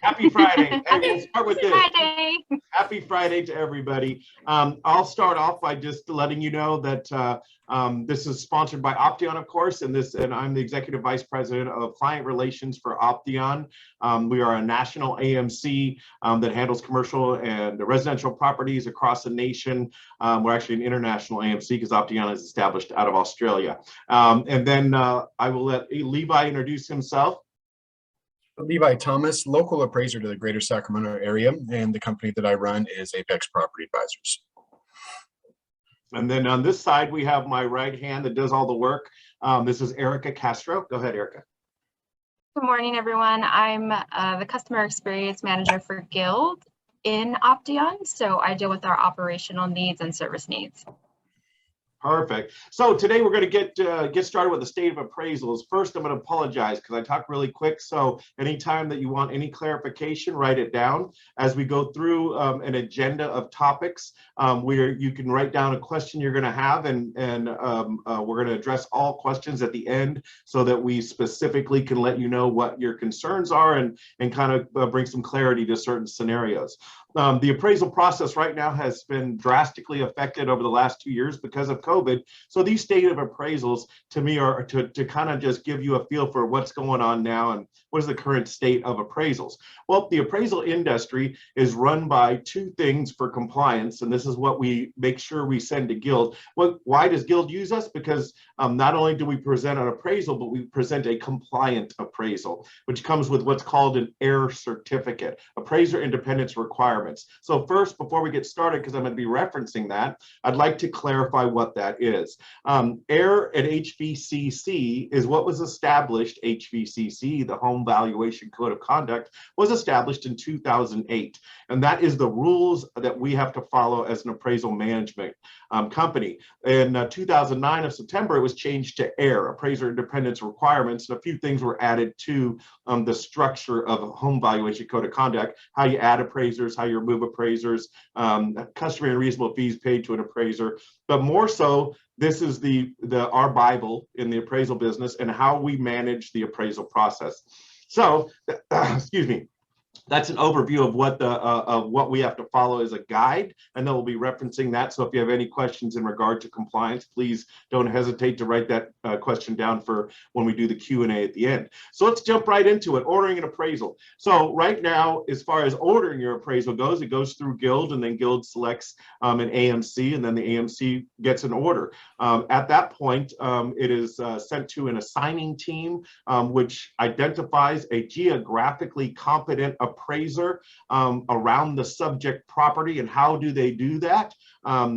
Happy Friday. Hey, we'll start with this. Friday. Happy Friday to everybody. I'll start off by just letting you know that this is sponsored by Option, of course, and I'm the Executive Vice President of Client Relations for Option. We are a national AMC that handles commercial and residential properties across the nation. We're actually an international AMC because Option is established out of Australia. And then I will let Levi introduce himself. Levi Thomas, local appraiser to the greater Sacramento area, and the company that I run is Apex Property Advisors. And then on this side, we have my right hand that does all the work. This is Erica Castro. Go ahead, Erica. Good morning, everyone. I'm the Customer Experience Manager for Guild in Option, so I deal with our operational needs and service needs. Perfect. So today we're going to get started with the state of appraisals. First, I'm going to apologize because I talk really quick. So anytime that you want any clarification, write it down. As we go through an agenda of topics, where you can write down a question you're going to have, and we're going to address all questions at the end so that we specifically can let you know what your concerns are and kind of bring some clarity to certain scenarios. The appraisal process right now has been drastically affected over the last 2 years because of COVID. So these state of appraisals to me are to kind of just give you a feel for what's going on now and what is the current state of appraisals. Well, the appraisal industry is run by two things for compliance, and this is what we make sure we send to Guild. Why does Guild use us? Because not only do we present an appraisal, but we present a compliant appraisal, which comes with what's called an AIR certificate, Appraiser Independence Requirements. So first, before we get started, because I'm going to be referencing that, I'd like to clarify what that is. AIR at HVCC is what was established. HVCC, the Home Valuation Code of Conduct, was established in 2008. And that is the rules that we have to follow as an appraisal management company. In 2009 of September, it was changed to AIR, Appraiser Independence Requirements, and a few things were added to the structure of Home Valuation Code of Conduct, how you add appraisers, how you remove appraisers, customary and reasonable fees paid to an appraiser. But more so, this is our Bible in the appraisal business and how we manage the appraisal process. So, excuse me. That's an overview of what we have to follow as a guide, and then we'll be referencing that. So if you have any questions in regard to compliance, please don't hesitate to write that question down for when we do the Q&A at the end. So let's jump right into it, ordering an appraisal. So right now, as far as ordering your appraisal goes, it goes through Guild, and then Guild selects an AMC, and then the AMC gets an order. At that point, it is sent to an assigning team, which identifies a geographically competent appraiser around the subject property. And how do they do that?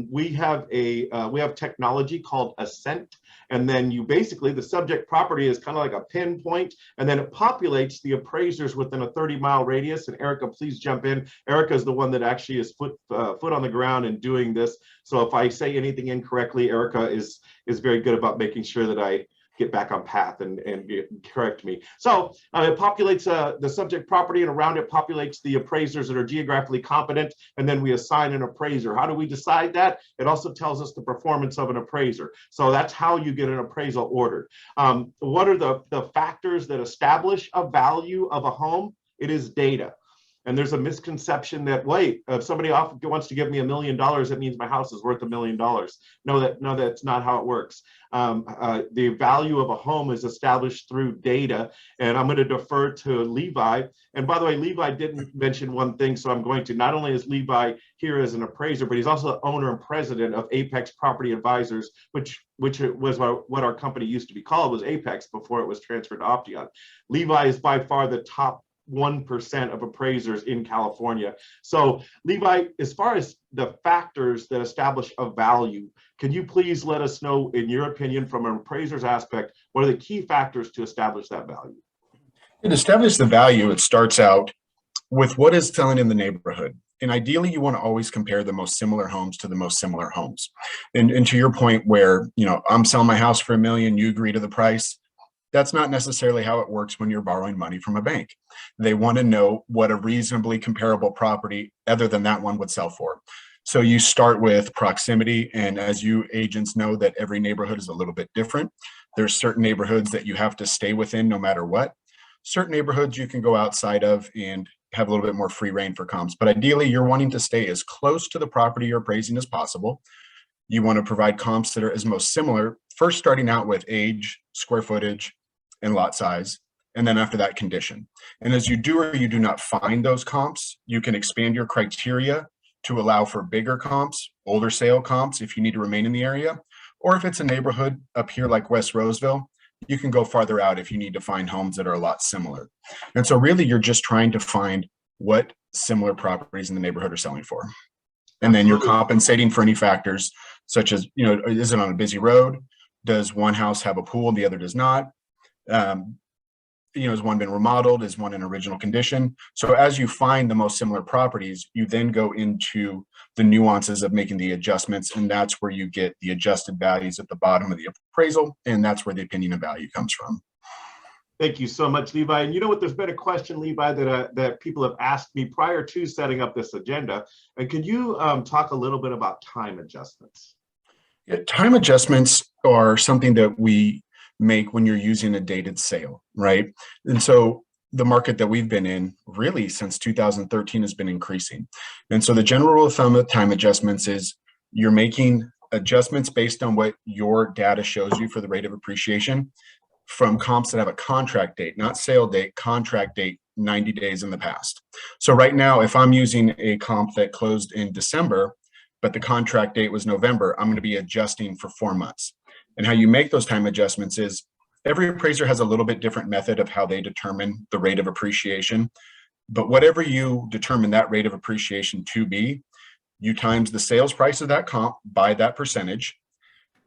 We have technology called Ascent, and then you basically, the subject property is kind of like a pinpoint, and then it populates the appraisers within a 30-mile radius. And Erica, please jump in. Erica is the one that actually is foot on the ground and doing this. So if I say anything incorrectly, Erica is very good about making sure that I get back on path and correct me. So it populates the subject property, and around it populates the appraisers that are geographically competent, and then we assign an appraiser. How do we decide that? It also tells us the performance of an appraiser. So that's how you get an appraisal ordered. What are the factors that establish a value of a home? It is data. And there's a misconception that, wait, if somebody wants to give me $1 million, that means my house is worth $1 million. No, that's not how it works. The value of a home is established through data, and I'm going to defer to Levi. And by the way, Levi didn't mention one thing, so I'm going to. Not only is Levi here as an appraiser, but he's also the owner and president of Apex Property Advisors, which was what our company used to be called, was Apex before it was transferred to Option. Levi is by far the top 1% of appraisers in California. So Levi, as far as the factors that establish a value, can you please let us know, in your opinion, from an appraiser's aspect, what are the key factors to establish that value? To establish the value, it starts out with what is selling in the neighborhood. And ideally, you want to always compare the most similar homes to the most similar homes. And to your point where, I'm selling my house for $1 million, you agree to the price. That's not necessarily how it works when you're borrowing money from a bank. They want to know what a reasonably comparable property other than that one would sell for. So you start with proximity, and as you agents know that every neighborhood is a little bit different. There's certain neighborhoods that you have to stay within no matter what. Certain neighborhoods you can go outside of and have a little bit more free reign for comps. But ideally, you're wanting to stay as close to the property you're appraising as possible. You want to provide comps that are as most similar, first starting out with age, square footage, and lot size, and then after that, condition. And as you do or you do not find those comps, you can expand your criteria to allow for bigger comps, older sale comps if you need to remain in the area, or if it's a neighborhood up here like West Roseville, you can go farther out if you need to find homes that are a lot similar. And so really you're just trying to find what similar properties in the neighborhood are selling for. And then you're compensating for any factors such as, you know, is it on a busy road? Does one house have a pool and the other does not? You know, has one been remodeled? Is one in original condition? So as you find the most similar properties, you then go into the nuances of making the adjustments, and that's where you get the adjusted values at the bottom of the appraisal, and that's where the opinion of value comes from. Thank you so much, Levi. And you know what, there's been a question, Levi, that people have asked me prior to setting up this agenda. And can you talk a little bit about time adjustments? Yeah, time adjustments are something that we make when you're using a dated sale, right? And so the market that we've been in really since 2013 has been increasing. And so the general rule of thumb of time adjustments is you're making adjustments based on what your data shows you for the rate of appreciation from comps that have a contract date, not sale date, contract date 90 days in the past. So right now, if I'm using a comp that closed in December, but the contract date was November, I'm going to be adjusting for 4 months. And how you make those time adjustments is every appraiser has a little bit different method of how they determine the rate of appreciation. But whatever you determine that rate of appreciation to be, you times the sales price of that comp by that percentage.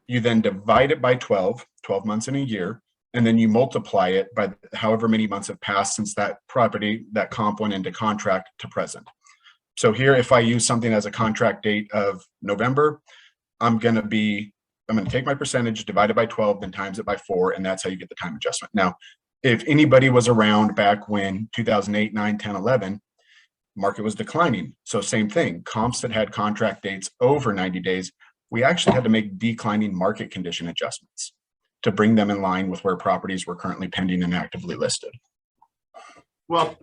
You then divide it by 12 months in a year, and then you multiply it by however many months have passed since that property, that comp went into contract to present. So here, if I use something as a contract date of November, I'm going to take my percentage, divide it by 12, then times it by 4, and that's how you get the time adjustment. Now, if anybody was around back when 2008, 9, 10, 11, market was declining. So same thing, comps that had contract dates over 90 days, we actually had to make declining market condition adjustments to bring them in line with where properties were currently pending and actively listed. Well,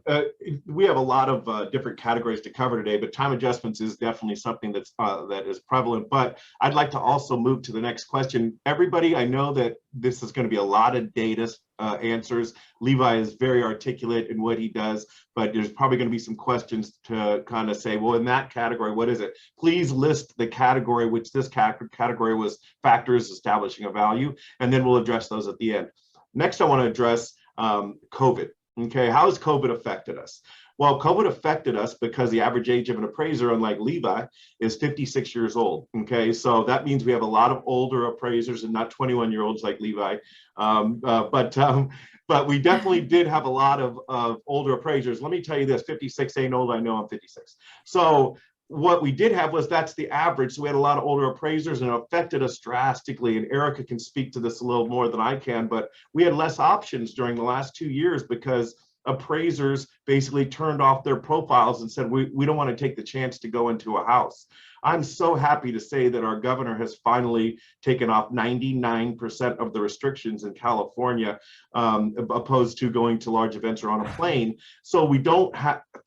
we have a lot of different categories to cover today, but time adjustments is definitely something that is prevalent. But I'd like to also move to the next question. Everybody, I know that this is going to be a lot of data answers. Levi is very articulate in what he does, but there's probably going to be some questions to kind of say, well, in that category, what is it? Please list the category, which this category was factors establishing a value, and then we'll address those at the end. Next, I want to address COVID. Okay, how has COVID affected us? Well, COVID affected us because the average age of an appraiser, unlike Levi, is 56 years old. Okay, so that means we have a lot of older appraisers and not 21-year-olds like Levi. But we definitely did have a lot of older appraisers. Let me tell you this, 56 ain't old, I know I'm 56. So what we did have was that's the average. So we had a lot of older appraisers and it affected us drastically. And Erica can speak to this a little more than I can, but we had less options during the last 2 years because appraisers basically turned off their profiles and said, we don't want to take the chance to go into a house. I'm so happy to say that our governor has finally taken off 99% of the restrictions in California, opposed to going to large events or on a plane. So we don't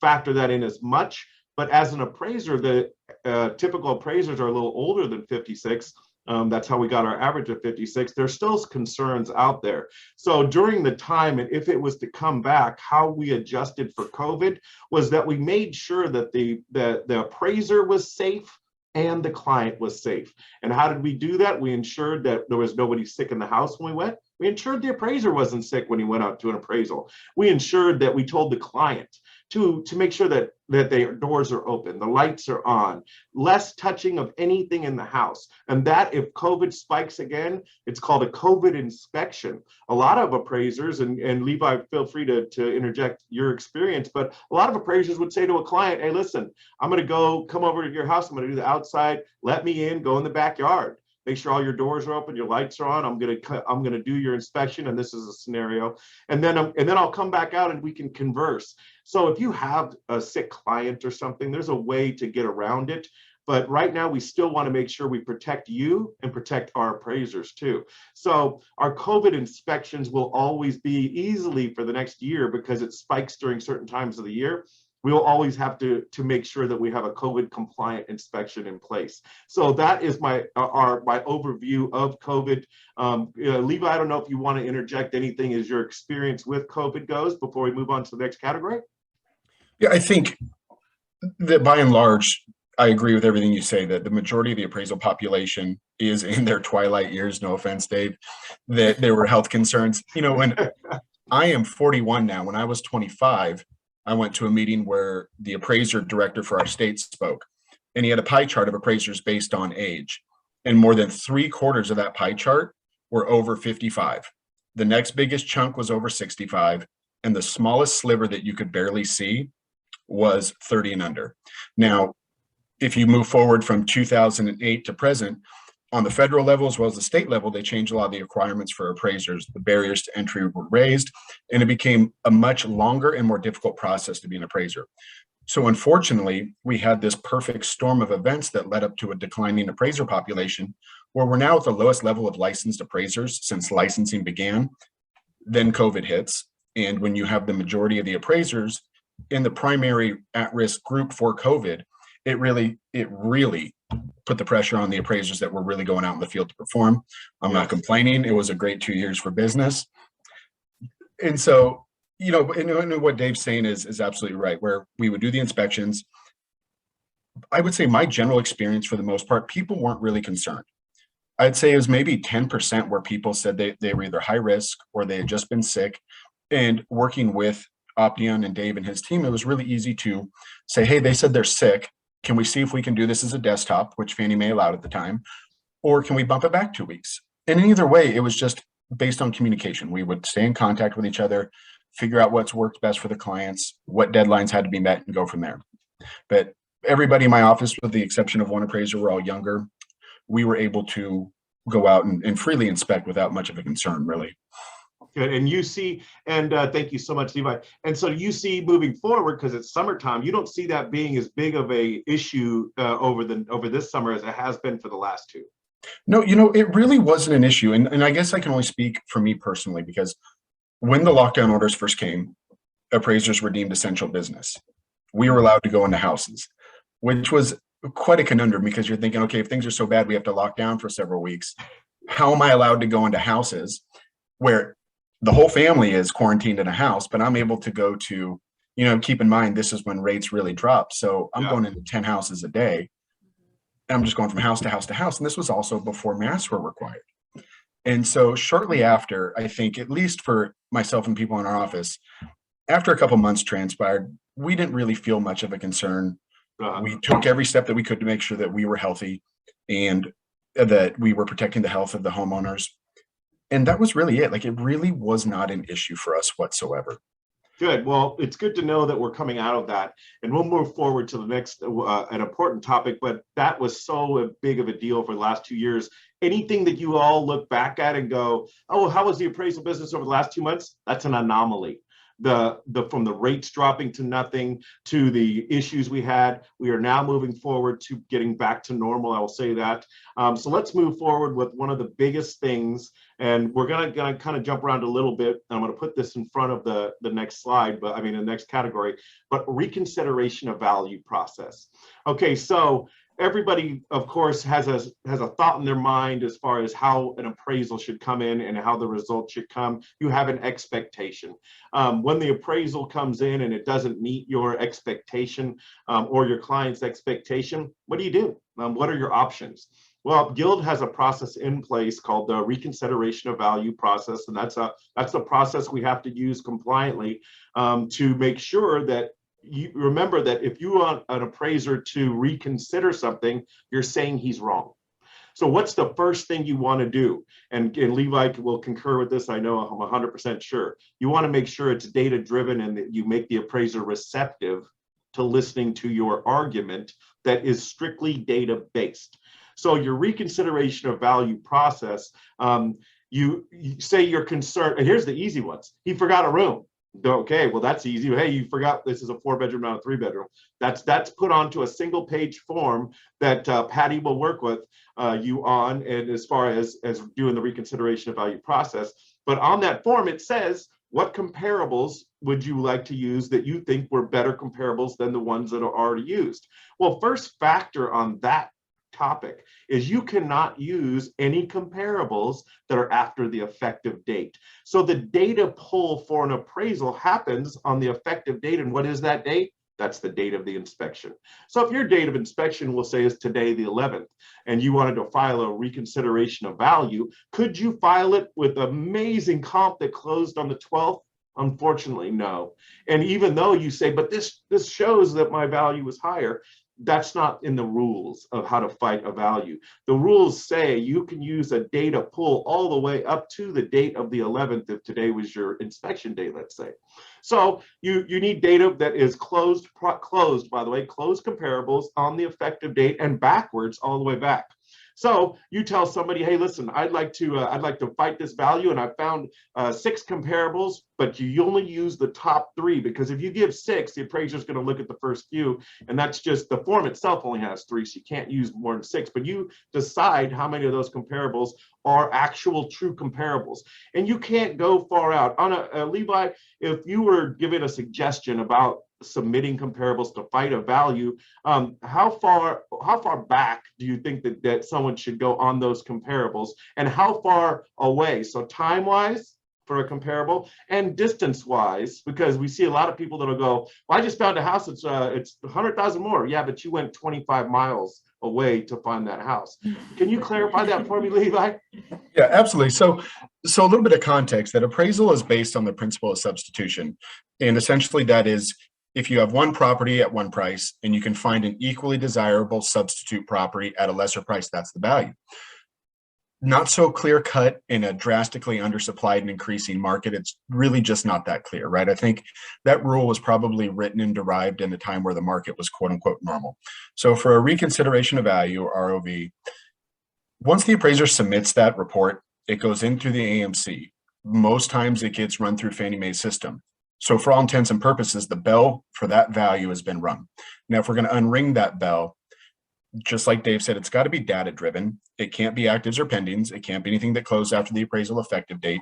factor that in as much. But as an appraiser, the typical appraisers are a little older than 56. That's how we got our average of 56. There's still concerns out there. So during the time, and if it was to come back, how we adjusted for COVID was that we made sure that the appraiser was safe and the client was safe. And how did we do that? We ensured that there was nobody sick in the house when we went. We ensured the appraiser wasn't sick when he went out to an appraisal. We ensured that we told the client to make sure that their doors are open, the lights are on, less touching of anything in the house. And that if COVID spikes again, it's called a COVID inspection. A lot of appraisers, and Levi, feel free to interject your experience, but a lot of appraisers would say to a client, hey, listen, I'm gonna come over to your house, I'm gonna do the outside, let me in, go in the backyard. Make sure all your doors are open, your lights are on. I'm gonna do your inspection, and this is a scenario, and then I'll come back out and we can converse. So if you have a sick client or something, there's a way to get around it. But right now, we still want to make sure we protect you and protect our appraisers too. So our COVID inspections will always be easily for the next year because it spikes during certain times of the year. we'll always have to make sure that we have a COVID compliant inspection in place. So that is my overview of COVID. Levi, I don't know if you want to interject anything as your experience with COVID goes before we move on to the next category. Yeah, I think that by and large, I agree with everything you say, that the majority of the appraisal population is in their twilight years. No offense, Dave, that there were health concerns. You know, when I am 41 now, when I was 25, I went to a meeting where the appraiser director for our state spoke, and he had a pie chart of appraisers based on age. And more than 3/4 of that pie chart were over 55. The next biggest chunk was over 65. And the smallest sliver that you could barely see was 30 and under. Now, if you move forward from 2008 to present, on the federal level as well as the state level, they changed a lot of the requirements for appraisers. The barriers to entry were raised, and it became a much longer and more difficult process to be an appraiser. So unfortunately, we had this perfect storm of events that led up to a declining appraiser population, where we're now at the lowest level of licensed appraisers since licensing began. Then COVID hits, and when you have the majority of the appraisers in the primary at-risk group for COVID, it really put the pressure on the appraisers that were really going out in the field to perform. I'm not complaining. It was a great 2 years for business. And so, you know, and what Dave's saying is absolutely right, where we would do the inspections. I would say my general experience, for the most part, people weren't really concerned. I'd say it was maybe 10% where people said they were either high risk or they had just been sick. And working with Option and Dave and his team, it was really easy to say, hey, they said they're sick. Can we see if we can do this as a desktop, which Fannie Mae allowed at the time, or can we bump it back 2 weeks? And in either way, it was just based on communication. We would stay in contact with each other, figure out what's worked best for the clients, what deadlines had to be met, and go from there. But everybody in my office, with the exception of one appraiser, were all younger. We were able to go out and freely inspect without much of a concern, really. Good. And you see, and thank you so much, Levi. And so you see moving forward, because it's summertime, you don't see that being as big of a issue over this summer as it has been for the last two. No, you know, it really wasn't an issue. And I guess I can only speak for me personally, because when the lockdown orders first came, appraisers were deemed essential business. We were allowed to go into houses, which was quite a conundrum, because you're thinking, okay, if things are so bad, we have to lock down for several weeks. How am I allowed to go into houses where the whole family is quarantined in a house, but I'm able to go to, you know, keep in mind, this is when rates really drop. So I'm going into 10 houses a day. I'm just going from house to house to house. And this was also before masks were required. And so shortly after, I think, at least for myself and people in our office, after a couple months transpired, we didn't really feel much of a concern. We took every step that we could to make sure that we were healthy and that we were protecting the health of the homeowners. And that was really it. Like, it really was not an issue for us whatsoever. Good. Well, it's good to know that we're coming out of that, and we'll move forward to the next an important topic. But that was so big of a deal for the last 2 years. Anything that you all look back at and go, oh, how was the appraisal business over the last 2 months? That's an anomaly. From the rates dropping to nothing to the issues we had, we are now moving forward to getting back to normal. I will say that. So let's move forward with one of the biggest things, and we're gonna kind of jump around a little bit. I'm gonna put this in front of the next slide, but I mean the next category. But reconsideration of value process. Okay, so everybody, of course, has a thought in their mind as far as how an appraisal should come in and how the results should come. You have an expectation. When the appraisal comes in and it doesn't meet your expectation or your client's expectation, what do? What are your options? Well, Guild has a process in place called the reconsideration of value process, and that's the process we have to use compliantly to make sure that you remember that if you want an appraiser to reconsider something, you're saying he's wrong. So what's the first thing you want to do? And Levi will concur with this. I know, I'm 100% sure. You want to make sure it's data driven and that you make the appraiser receptive to listening to your argument that is strictly data based. So your reconsideration of value process, you say you're concerned, and here's the easy ones. He forgot a room. Okay, well, that's easy. Hey, you forgot this is a 4-bedroom, not a 3-bedroom. That's put onto a single page form that Patty will work with you on, and as far as doing the reconsideration of value process. But on that form, it says what comparables would you like to use that you think were better comparables than the ones that are already used? Well, first factor on that topic is you cannot use any comparables that are after the effective date. So the data pull for an appraisal happens on the effective date. And what is that date? That's the date of the inspection. So if your date of inspection, we'll say, is today, the 11th, and you wanted to file a reconsideration of value, could you file it with amazing comp that closed on the 12th? Unfortunately, no. And even though you say, but this shows that my value is higher, that's not in the rules of how to fight a value. The rules say you can use a data pull all the way up to the date of the 11th if today was your inspection date, let's say. So you need data that is closed, by the way, closed comparables on the effective date and backwards all the way back. So you tell somebody, hey, listen, I'd like to fight this value, and I found 6 comparables, but you only use the top 3, because if you give 6, the appraiser is going to look at the first few, and that's just, the form itself only has 3, so you can't use more than 6. But you decide how many of those comparables are actual true comparables, and you can't go far out. On a Levi, if you were given a suggestion about submitting comparables to fight a value, how far back do you think that someone should go on those comparables, and how far away? So time wise for a comparable, and distance wise, because we see a lot of people that'll go, well, I just found a house, it's 100,000 more. Yeah, but you went 25 miles away to find that house. Can you clarify that for me, Levi? Yeah, absolutely. So a little bit of context, that appraisal is based on the principle of substitution. And essentially that is, if you have one property at one price and you can find an equally desirable substitute property at a lesser price, that's the value. Not so clear cut in a drastically undersupplied and increasing market. It's really just not that clear, right? I think that rule was probably written and derived in a time where the market was quote unquote normal. So for a reconsideration of value, ROV, once the appraiser submits that report, it goes in through the AMC. Most times it gets run through Fannie Mae's system. So for all intents and purposes, the bell for that value has been rung. Now, if we're going to unring that bell, just like Dave said, it's got to be data driven. It can't be actives or pendings. It can't be anything that closed after the appraisal effective date.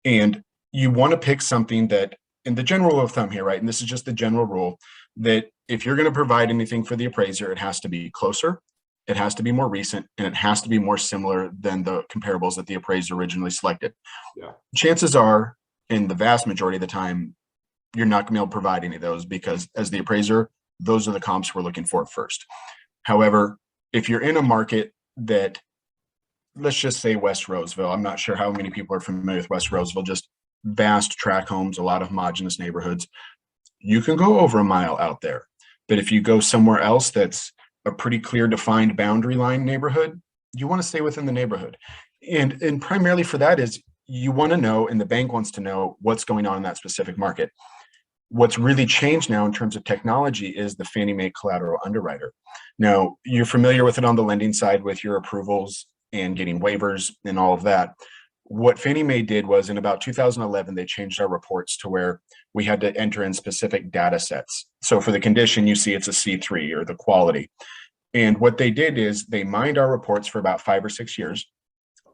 And you want to pick something that, in the general rule of thumb here, right? And this is just the general rule, that if you're going to provide anything for the appraiser, it has to be closer, it has to be more recent, and it has to be more similar than the comparables that the appraiser originally selected. Yeah. Chances are, in the vast majority of the time, you're not going to be able to provide any of those, because as the appraiser, those are the comps we're looking for first. However, if you're in a market that, let's just say West Roseville, I'm not sure how many people are familiar with West Roseville, just vast tract homes, a lot of homogeneous neighborhoods. You can go over a mile out there. But if you go somewhere else that's a pretty clear defined boundary line neighborhood, you want to stay within the neighborhood. And primarily for that is, you want to know, and the bank wants to know, what's going on in that specific market. What's really changed now in terms of technology is the Fannie Mae Collateral Underwriter. Now, you're familiar with it on the lending side with your approvals and getting waivers and all of that. What Fannie Mae did was, in about 2011, they changed our reports to where we had to enter in specific data sets. So for the condition, you see it's a C3 or the quality. And what they did is they mined our reports for about 5 or 6 years.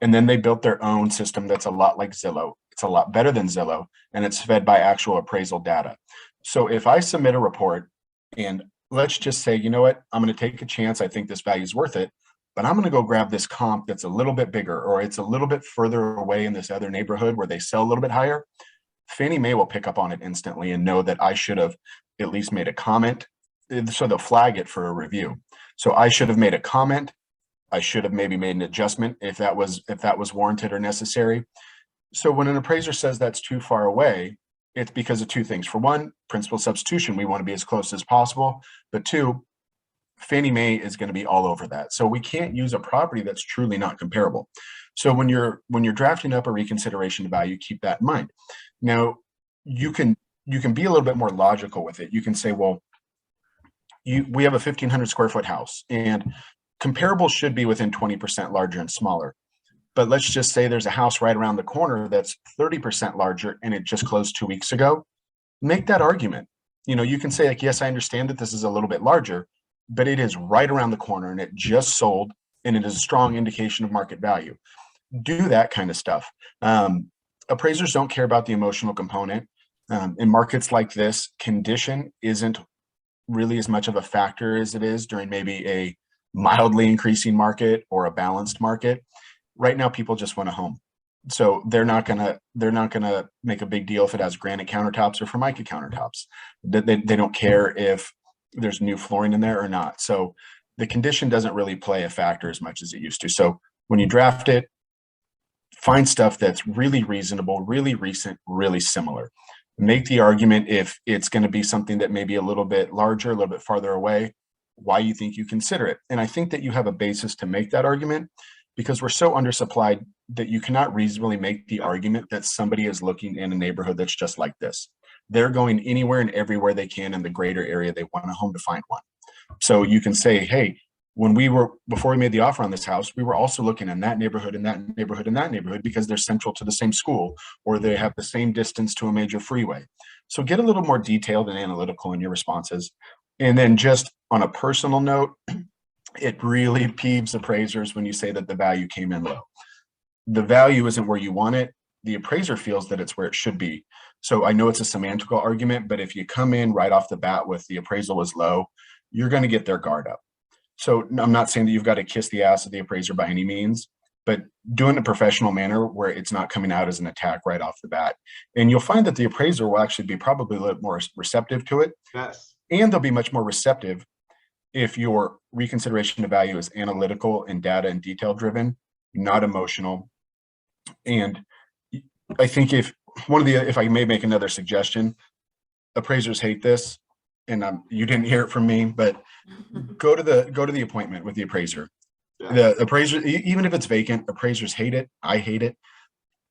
And then they built their own system that's a lot like Zillow. It's a lot better than Zillow, and it's fed by actual appraisal data. So if I submit a report, and let's just say, you know what, I'm going to take a chance, I think this value is worth it, but I'm going to go grab this comp that's a little bit bigger, or it's a little bit further away in this other neighborhood where they sell a little bit higher, Fannie Mae will pick up on it instantly and know that I should have at least made a comment. So they'll flag it for a review. So I should have made a comment. I should have maybe made an adjustment if that was warranted or necessary. So when an appraiser says that's too far away, it's because of 2 things. For one, principal substitution, we want to be as close as possible. But 2, Fannie Mae is going to be all over that. So we can't use a property that's truly not comparable. So when you're drafting up a reconsideration value, keep that in mind. Now, you can be a little bit more logical with it. You can say, well, we have a 1,500 square foot house, and comparables should be within 20% larger and smaller. But let's just say there's a house right around the corner that's 30% larger and it just closed 2 weeks ago. Make that argument. You can say, like, yes, I understand that this is a little bit larger, but it is right around the corner and it just sold, and it is a strong indication of market value. Do that kind of stuff. appraisers don't care about the emotional component. In markets like this, condition isn't really as much of a factor as it is during maybe a mildly increasing market or a balanced market. Right now, people just want a home. So they're not gonna make a big deal if it has granite countertops or Formica countertops. They don't care if there's new flooring in there or not. So the condition doesn't really play a factor as much as it used to. So when you draft it, find stuff that's really reasonable, really recent, really similar. Make the argument if it's going to be something that may be a little bit larger, a little bit farther away, why you think you consider it. And I think that you have a basis to make that argument because we're so undersupplied that you cannot reasonably make the argument that somebody is looking in a neighborhood that's just like this. They're going anywhere and everywhere they can in the greater area they want a home to find one. So you can say, hey, before we made the offer on this house, we were also looking in that neighborhood, in that neighborhood, in that neighborhood, because they're central to the same school, or they have the same distance to a major freeway. So get a little more detailed and analytical in your responses. And then just on a personal note, it really peeves appraisers when you say that the value came in low. The value isn't where you want it. The appraiser feels that it's where it should be. So I know it's a semantical argument, but if you come in right off the bat with the appraisal was low, you're going to get their guard up. So I'm not saying that you've got to kiss the ass of the appraiser by any means, but do it in a professional manner where it's not coming out as an attack right off the bat. And you'll find that the appraiser will actually be probably a little more receptive to it. Yes. And they'll be much more receptive if your reconsideration of value is analytical and data and detail driven, not emotional. And I think if I may make another suggestion, appraisers hate this, and you didn't hear it from me, but go to the appointment with the appraiser. Yeah. The appraiser, even if it's vacant, appraisers hate it. I hate it,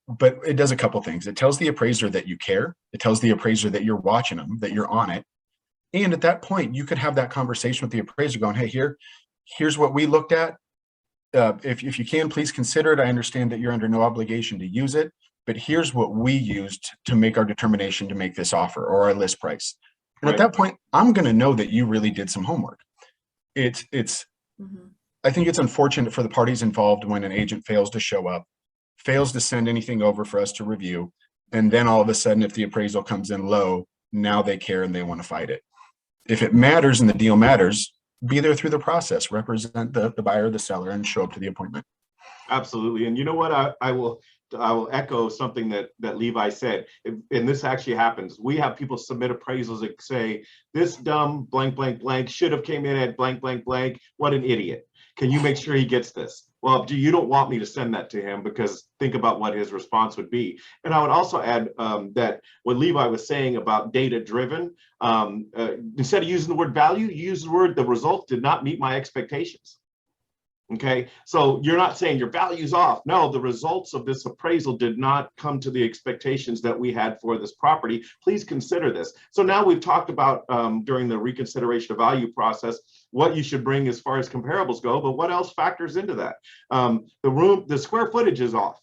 but it does a couple things. It tells the appraiser that you care. It tells the appraiser that you're watching them, that you're on it. And at that point, you could have that conversation with the appraiser going, hey, here's what we looked at. If you can, please consider it. I understand that you're under no obligation to use it, but here's what we used to make our determination to make this offer or our list price. And right. At that point, I'm going to know that you really did some homework. I think it's unfortunate for the parties involved when an agent fails to show up, fails to send anything over for us to review. And then all of a sudden, if the appraisal comes in low, now they care and they want to fight it. If it matters and the deal matters, be there through the process, represent the buyer or the seller, and show up to the appointment. Absolutely. And you know what? I will echo something that Levi said, and this actually happens. We have people submit appraisals that say, this dumb blank, blank, blank should have came in at blank, blank, blank. What an idiot. Can you make sure he gets this? Well, you don't want me to send that to him because think about what his response would be. And I would also add that what Levi was saying about data driven, instead of using the word value, you use the word the result did not meet my expectations. Okay, so you're not saying your value's off. No, the results of this appraisal did not come to the expectations that we had for this property. Please consider this. So now we've talked about during the reconsideration of value process, what you should bring as far as comparables go, but what else factors into that? The square footage is off.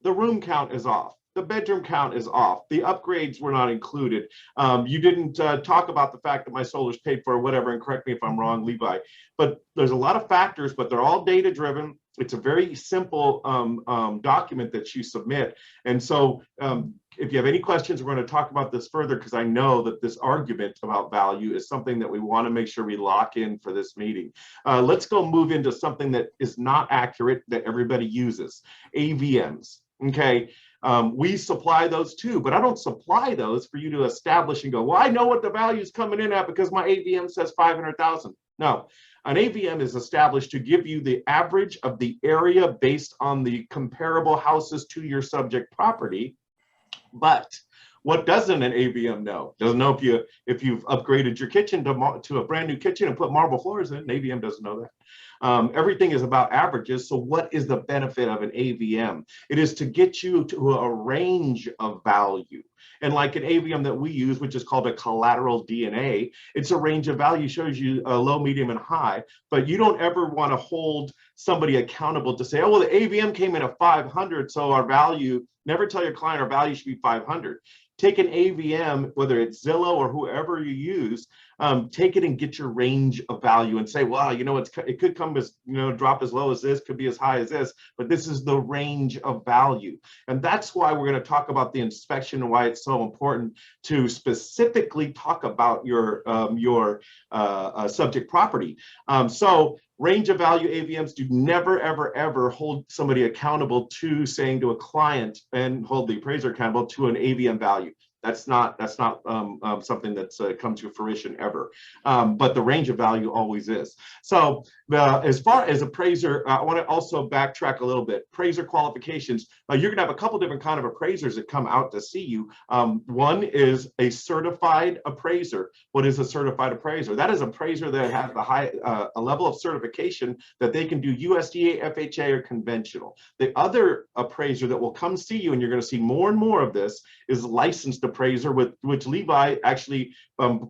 The room count is off. The bedroom count is off. The upgrades were not included. You didn't talk about the fact that my solar's paid for or whatever, and correct me if I'm wrong, Levi. But there's a lot of factors, but they're all data driven. It's a very simple document that you submit. And so if you have any questions, we're going to talk about this further because I know that this argument about value is something that we want to make sure we lock in for this meeting. Let's go move into something that is not accurate that everybody uses, AVMs. Okay. We supply those too, but I don't supply those for you to establish and go, well, I know what the value is coming in at because my AVM says 500,000. No, an AVM is established to give you the average of the area based on the comparable houses to your subject property. But what doesn't an AVM know? Doesn't know if you've upgraded your kitchen to a brand new kitchen and put marble floors in. An AVM doesn't know that. Everything is about averages. So what is the benefit of an AVM? It is to get you to a range of value. And like an AVM that we use, which is called a collateral DNA, it's a range of value, shows you a low, medium, and high, but you don't ever want to hold somebody accountable to say, oh, well, the AVM came in at 500, so our value, never tell your client our value should be 500. Take an AVM, whether it's Zillow or whoever you use, take it and get your range of value and say, well, it could come as, drop as low as this, could be as high as this, but this is the range of value. And that's why we're going to talk about the inspection and why it's so important to specifically talk about your subject property. So range of value AVMs do never, ever, ever hold somebody accountable to saying to a client and hold the appraiser accountable to an AVM value. That's not something that's come to fruition ever, but the range of value always is. So as far as appraiser, I want to also backtrack a little bit. Appraiser qualifications, you're going to have a couple different kind of appraisers that come out to see you. One is a certified appraiser. What is a certified appraiser? That is an appraiser that has a level of certification that they can do USDA, FHA, or conventional. The other appraiser that will come see you, and you're going to see more and more of this, is licensed appraiser, with which Levi actually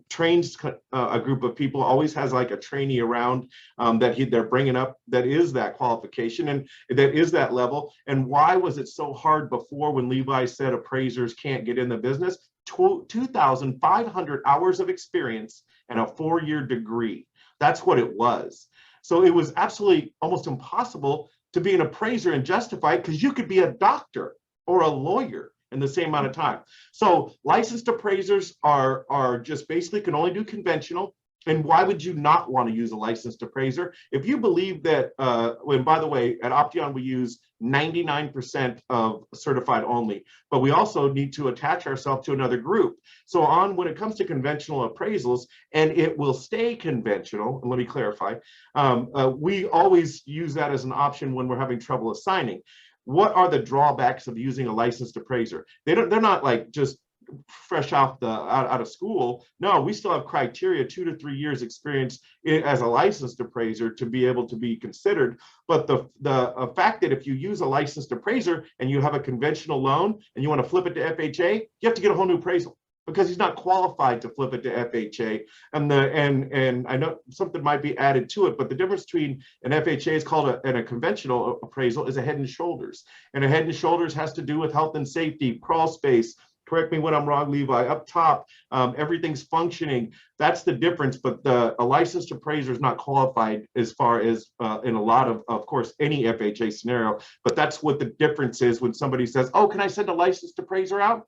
trains a group of people, always has like a trainee around that they're bringing up that is that qualification and that is that level. And why was it so hard before when Levi said appraisers can't get in the business? 2,500 hours of experience and a 4-year degree. That's what it was. So it was absolutely almost impossible to be an appraiser and justify it, because you could be a doctor or a lawyer in the same amount of time. So licensed appraisers are just basically can only do conventional. And why would you not want to use a licensed appraiser? If you believe that, and by the way, at Option, we use 99% of certified only, but we also need to attach ourselves to another group. So when it comes to conventional appraisals, and it will stay conventional, and let me clarify, we always use that as an option when we're having trouble assigning. What are the drawbacks of using a licensed appraiser? They're not like just fresh off out of school. No, we still have criteria, 2 to 3 years experience as a licensed appraiser to be able to be considered. But the fact that if you use a licensed appraiser and you have a conventional loan and you want to flip it to FHA, you have to get a whole new appraisal, because he's not qualified to flip it to FHA. And I know something might be added to it, but the difference between an FHA is called a conventional appraisal is a head and shoulders. And a head and shoulders has to do with health and safety, crawl space. Correct me when I'm wrong, Levi, up top, everything's functioning. That's the difference. But a licensed appraiser is not qualified as far as in a lot of course, any FHA scenario. But that's what the difference is when somebody says, oh, can I send a licensed appraiser out?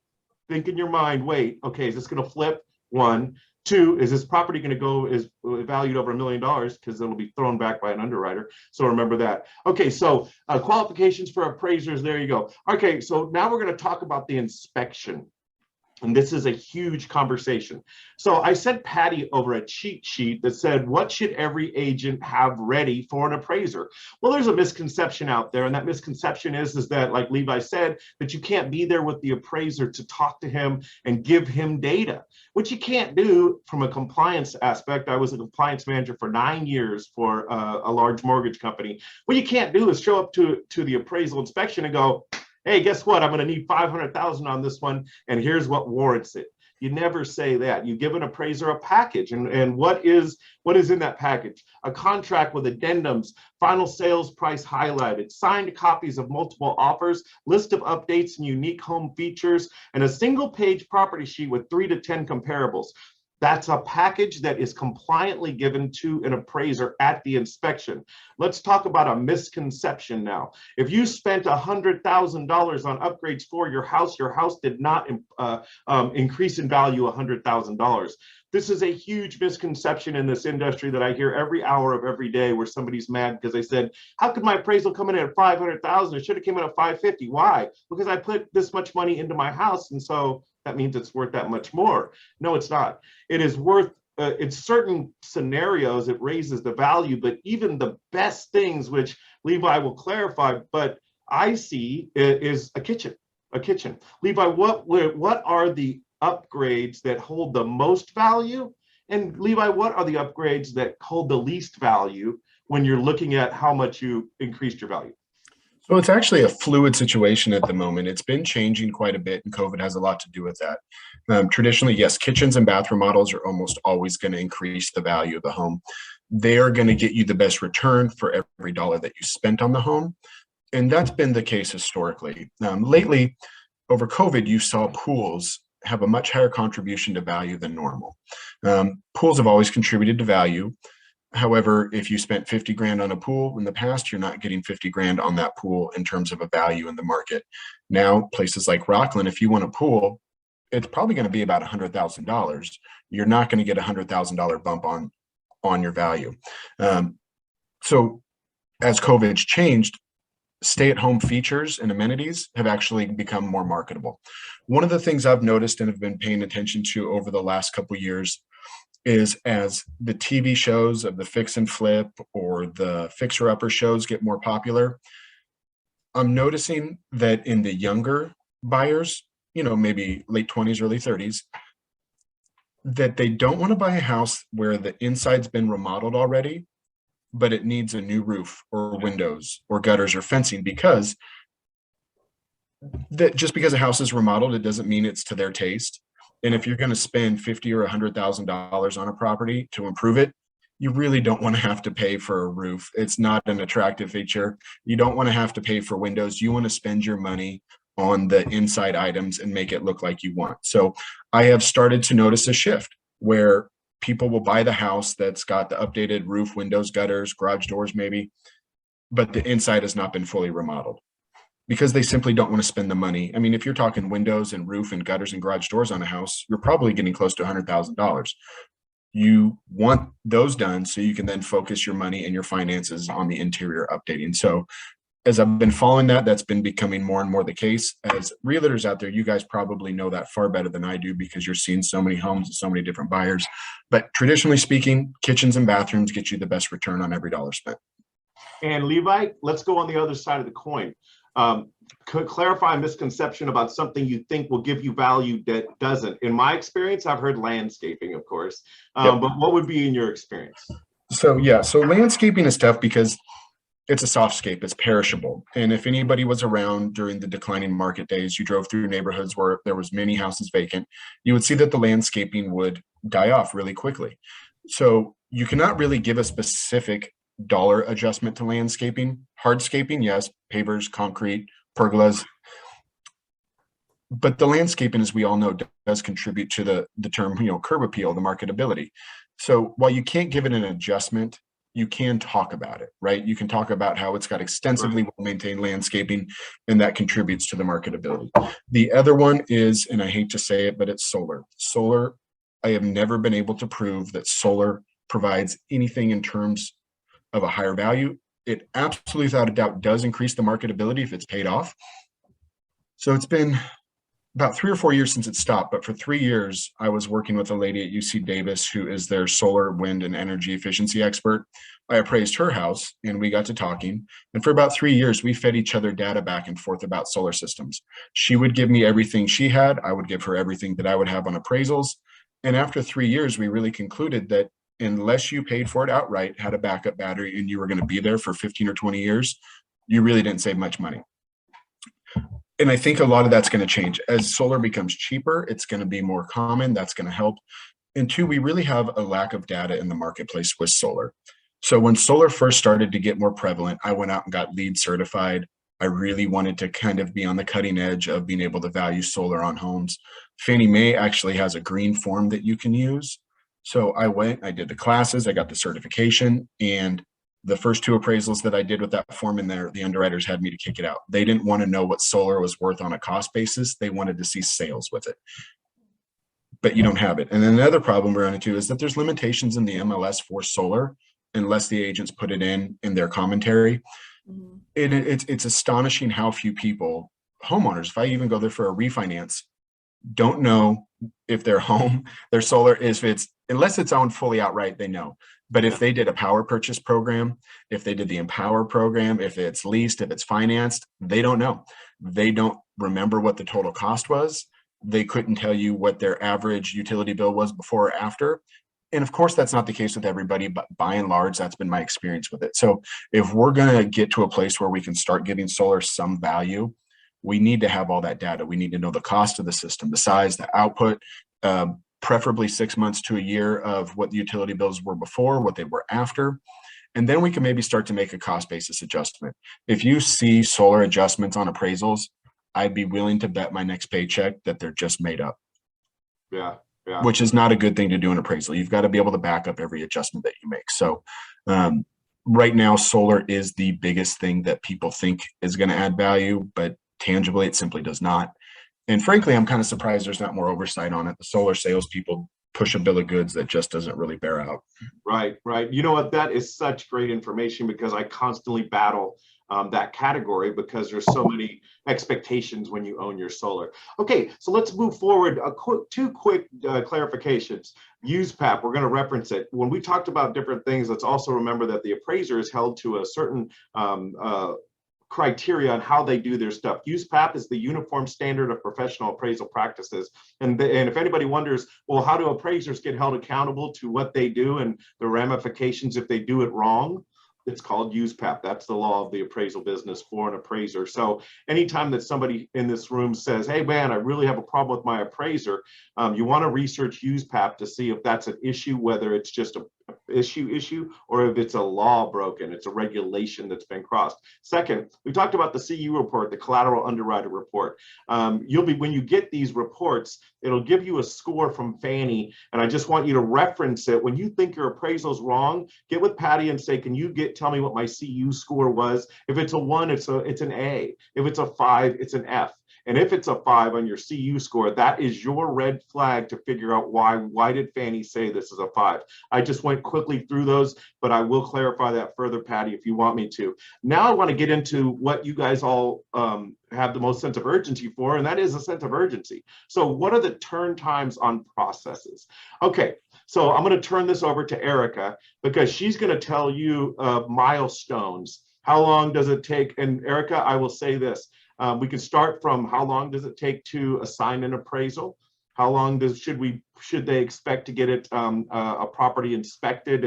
Think in your mind, wait, okay, is this going to flip? 1, 2, is this property going to go is valued over $1 million, because it'll be thrown back by an underwriter. So remember that. Okay, so qualifications for appraisers, there you go. Okay, so now we're going to talk about the inspection. And this is a huge conversation. So I sent Patty over a cheat sheet that said, what should every agent have ready for an appraiser? Well, there's a misconception out there. And that misconception is that, like Levi said, that you can't be there with the appraiser to talk to him and give him data, which you can't do from a compliance aspect. I was a compliance manager for 9 years for a large mortgage company. What you can't do is show up to the appraisal inspection and go, hey, guess what? I'm going to need $500,000 on this one, and here's what warrants it. You never say that. You give an appraiser a package, and what is in that package? A contract with addendums, final sales price highlighted, signed copies of multiple offers, list of updates and unique home features, and a single-page property sheet with 3 to 10 comparables. That's a package that is compliantly given to an appraiser at the inspection. Let's talk about a misconception now. If you spent $100,000 on upgrades for your house did not increase in value $100,000. This is a huge misconception in this industry that I hear every hour of every day, where somebody's mad because they said, how could my appraisal come in at $500,000? It should have came in at $550,000. Why? Because I put this much money into my house, and so that means it's worth that much more. No, it's not. It is worth, in certain scenarios, it raises the value, but even the best things, which Levi will clarify, but I see is a kitchen. Levi, what are the upgrades that hold the most value? And Levi, what are the upgrades that hold the least value when you're looking at how much you increased your value? So it's actually a fluid situation at the moment. It's been changing quite a bit, and COVID has a lot to do with that. Traditionally, yes, kitchens and bathroom models are almost always going to increase the value of the home. They're going to get you the best return for every dollar that you spent on the home. And that's been the case historically. Lately, over COVID, you saw pools have a much higher contribution to value than normal. Pools have always contributed to value. However, if you spent 50 grand on a pool in the past, you're not getting 50 grand on that pool in terms of a value in the market. Now, places like Rockland, if you want a pool, it's probably going to be about $100,000. You're not going to get a $100,000 bump on your value. So as COVID's changed, stay-at-home features and amenities have actually become more marketable. One of the things I've noticed and have been paying attention to over the last couple of years is as the TV shows of the fix and flip or the fixer-upper shows get more popular, I'm noticing that in the younger buyers, maybe late 20s, early 30s, that they don't want to buy a house where the inside's been remodeled already, but it needs a new roof or windows or gutters or fencing, because that just because a house is remodeled, it doesn't mean it's to their taste. And if you're going to spend $50,000 or $100,000 on a property to improve it, you really don't want to have to pay for a roof. It's not an attractive feature. You don't want to have to pay for windows. You want to spend your money on the inside items and make it look like you want. So I have started to notice a shift where people will buy the house that's got the updated roof, windows, gutters, garage doors maybe, but the inside has not been fully remodeled because they simply don't want to spend the money. I mean, if you're talking windows and roof and gutters and garage doors on a house, you're probably getting close to $100,000. You want those done so you can then focus your money and your finances on the interior updating. So as I've been following that, that's been becoming more and more the case. As realtors out there, you guys probably know that far better than I do because you're seeing so many homes and so many different buyers. But traditionally speaking, kitchens and bathrooms get you the best return on every dollar spent. And Levi, let's go on the other side of the coin. Could clarify a misconception about something you think will give you value that doesn't. In my experience, I've heard landscaping, of course, Yep. but what would be in your experience? So landscaping is tough because it's a softscape, it's perishable. And if anybody was around during the declining market days, you drove through neighborhoods where there was many houses vacant, you would see that the landscaping would die off really quickly. So you cannot really give a specific dollar adjustment to landscaping. Hardscaping, yes, pavers, concrete, pergolas. But the landscaping, as we all know, does contribute to the term, curb appeal, the marketability. So while you can't give it an adjustment, you can talk about it, right? You can talk about how it's got extensively well-maintained landscaping, and that contributes to the marketability. The other one is, and I hate to say it, but it's solar. Solar, I have never been able to prove that solar provides anything in terms of a higher value. It absolutely, without a doubt, does increase the marketability if it's paid off. So it's been about 3 or 4 years since it stopped, but for 3 years, I was working with a lady at UC Davis who is their solar, wind, and energy efficiency expert. I appraised her house and we got to talking. And for about 3 years, we fed each other data back and forth about solar systems. She would give me everything she had. I would give her everything that I would have on appraisals. And after 3 years, we really concluded that unless you paid for it outright, had a backup battery, and you were going to be there for 15 or 20 years, you really didn't save much money. And I think a lot of that's going to change. As solar becomes cheaper, it's going to be more common. That's going to help. And two, we really have a lack of data in the marketplace with solar. So when solar first started to get more prevalent, I went out and got LEED certified. I really wanted to kind of be on the cutting edge of being able to value solar on homes. Fannie Mae actually has a green form that you can use. So I went, I did the classes, I got the certification, and the first 2 appraisals that I did with that form in there, the underwriters had me to kick it out. They didn't want to know what solar was worth on a cost basis. They wanted to see sales with it. But you don't have it. And then another problem we're running into is that there's limitations in the MLS for solar unless the agents put it in their commentary. Mm-hmm. It's astonishing how few people, homeowners, if I even go there for a refinance, don't know if their home, their solar is, unless it's owned fully outright, they know. But if they did a power purchase program, if they did the Empower program, if it's leased, if it's financed, they don't know. They don't remember what the total cost was. They couldn't tell you what their average utility bill was before or after. And of course, that's not the case with everybody, but by and large, that's been my experience with it. So if we're going to get to a place where we can start giving solar some value, we need to have all that data. We need to know the cost of the system, the size, the output, preferably 6 months to a year of what the utility bills were before, what they were after. And then we can maybe start to make a cost basis adjustment. If you see solar adjustments on appraisals, I'd be willing to bet my next paycheck that they're just made up. Yeah. Yeah. Which is not a good thing to do in appraisal. You've got to be able to back up every adjustment that you make. So right now, solar is the biggest thing that people think is going to add value, but tangibly, it simply does not. And frankly, I'm kind of surprised there's not more oversight on it. The solar salespeople push a bill of goods that just doesn't really bear out. Right, right. You know what? That is such great information because I constantly battle that category because there's so many expectations when you own your solar. Okay, so let's move forward. Two quick clarifications. USPAP, we're going to reference it. When we talked about different things, let's also remember that the appraiser is held to a certain criteria on how they do their stuff. USPAP is the Uniform Standard of Professional Appraisal Practices. And if anybody wonders, well, how do appraisers get held accountable to what they do and the ramifications if they do it wrong? It's called USPAP. That's the law of the appraisal business for an appraiser. So anytime that somebody in this room says, hey man, I really have a problem with my appraiser, you want to research USPAP to see if that's an issue, whether it's just a issue or if it's a law broken, it's a regulation that's been crossed. Second, we talked about the CU report, the Collateral Underwriter report. When you get these reports, it'll give you a score from Fannie, and I just want you to reference it. When you think your appraisal's wrong, get with Patty and say, can you tell me what my CU score was? If it's a 1, it's an A. If it's a 5, it's an F. And if it's a 5 on your CU score, that is your red flag to figure out why did Fannie say this is a 5. I just went quickly through those, but I will clarify that further, Patty, if you want me to. Now I want to get into what you guys all have the most sense of urgency for, and that is a sense of urgency. So what are the turn times on processes? Okay, so I'm going to turn this over to Erica because she's going to tell you milestones. How long does it take? And Erica, I will say this. We can start from how long does it take to assign an appraisal? How long should they expect to get it a property inspected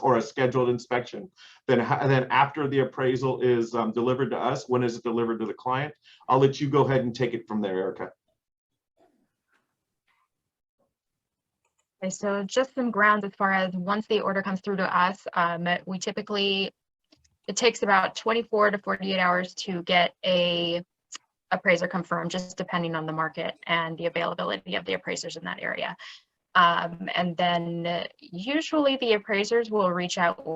or a scheduled inspection? Then after the appraisal is delivered to us, when is it delivered to the client? I'll let you go ahead and take it from there, Erica. Okay, so just some grounds as far as once the order comes through to us, it takes about 24 to 48 hours to get a appraiser confirmed, just depending on the market and the availability of the appraisers in that area. And then usually the appraisers will reach out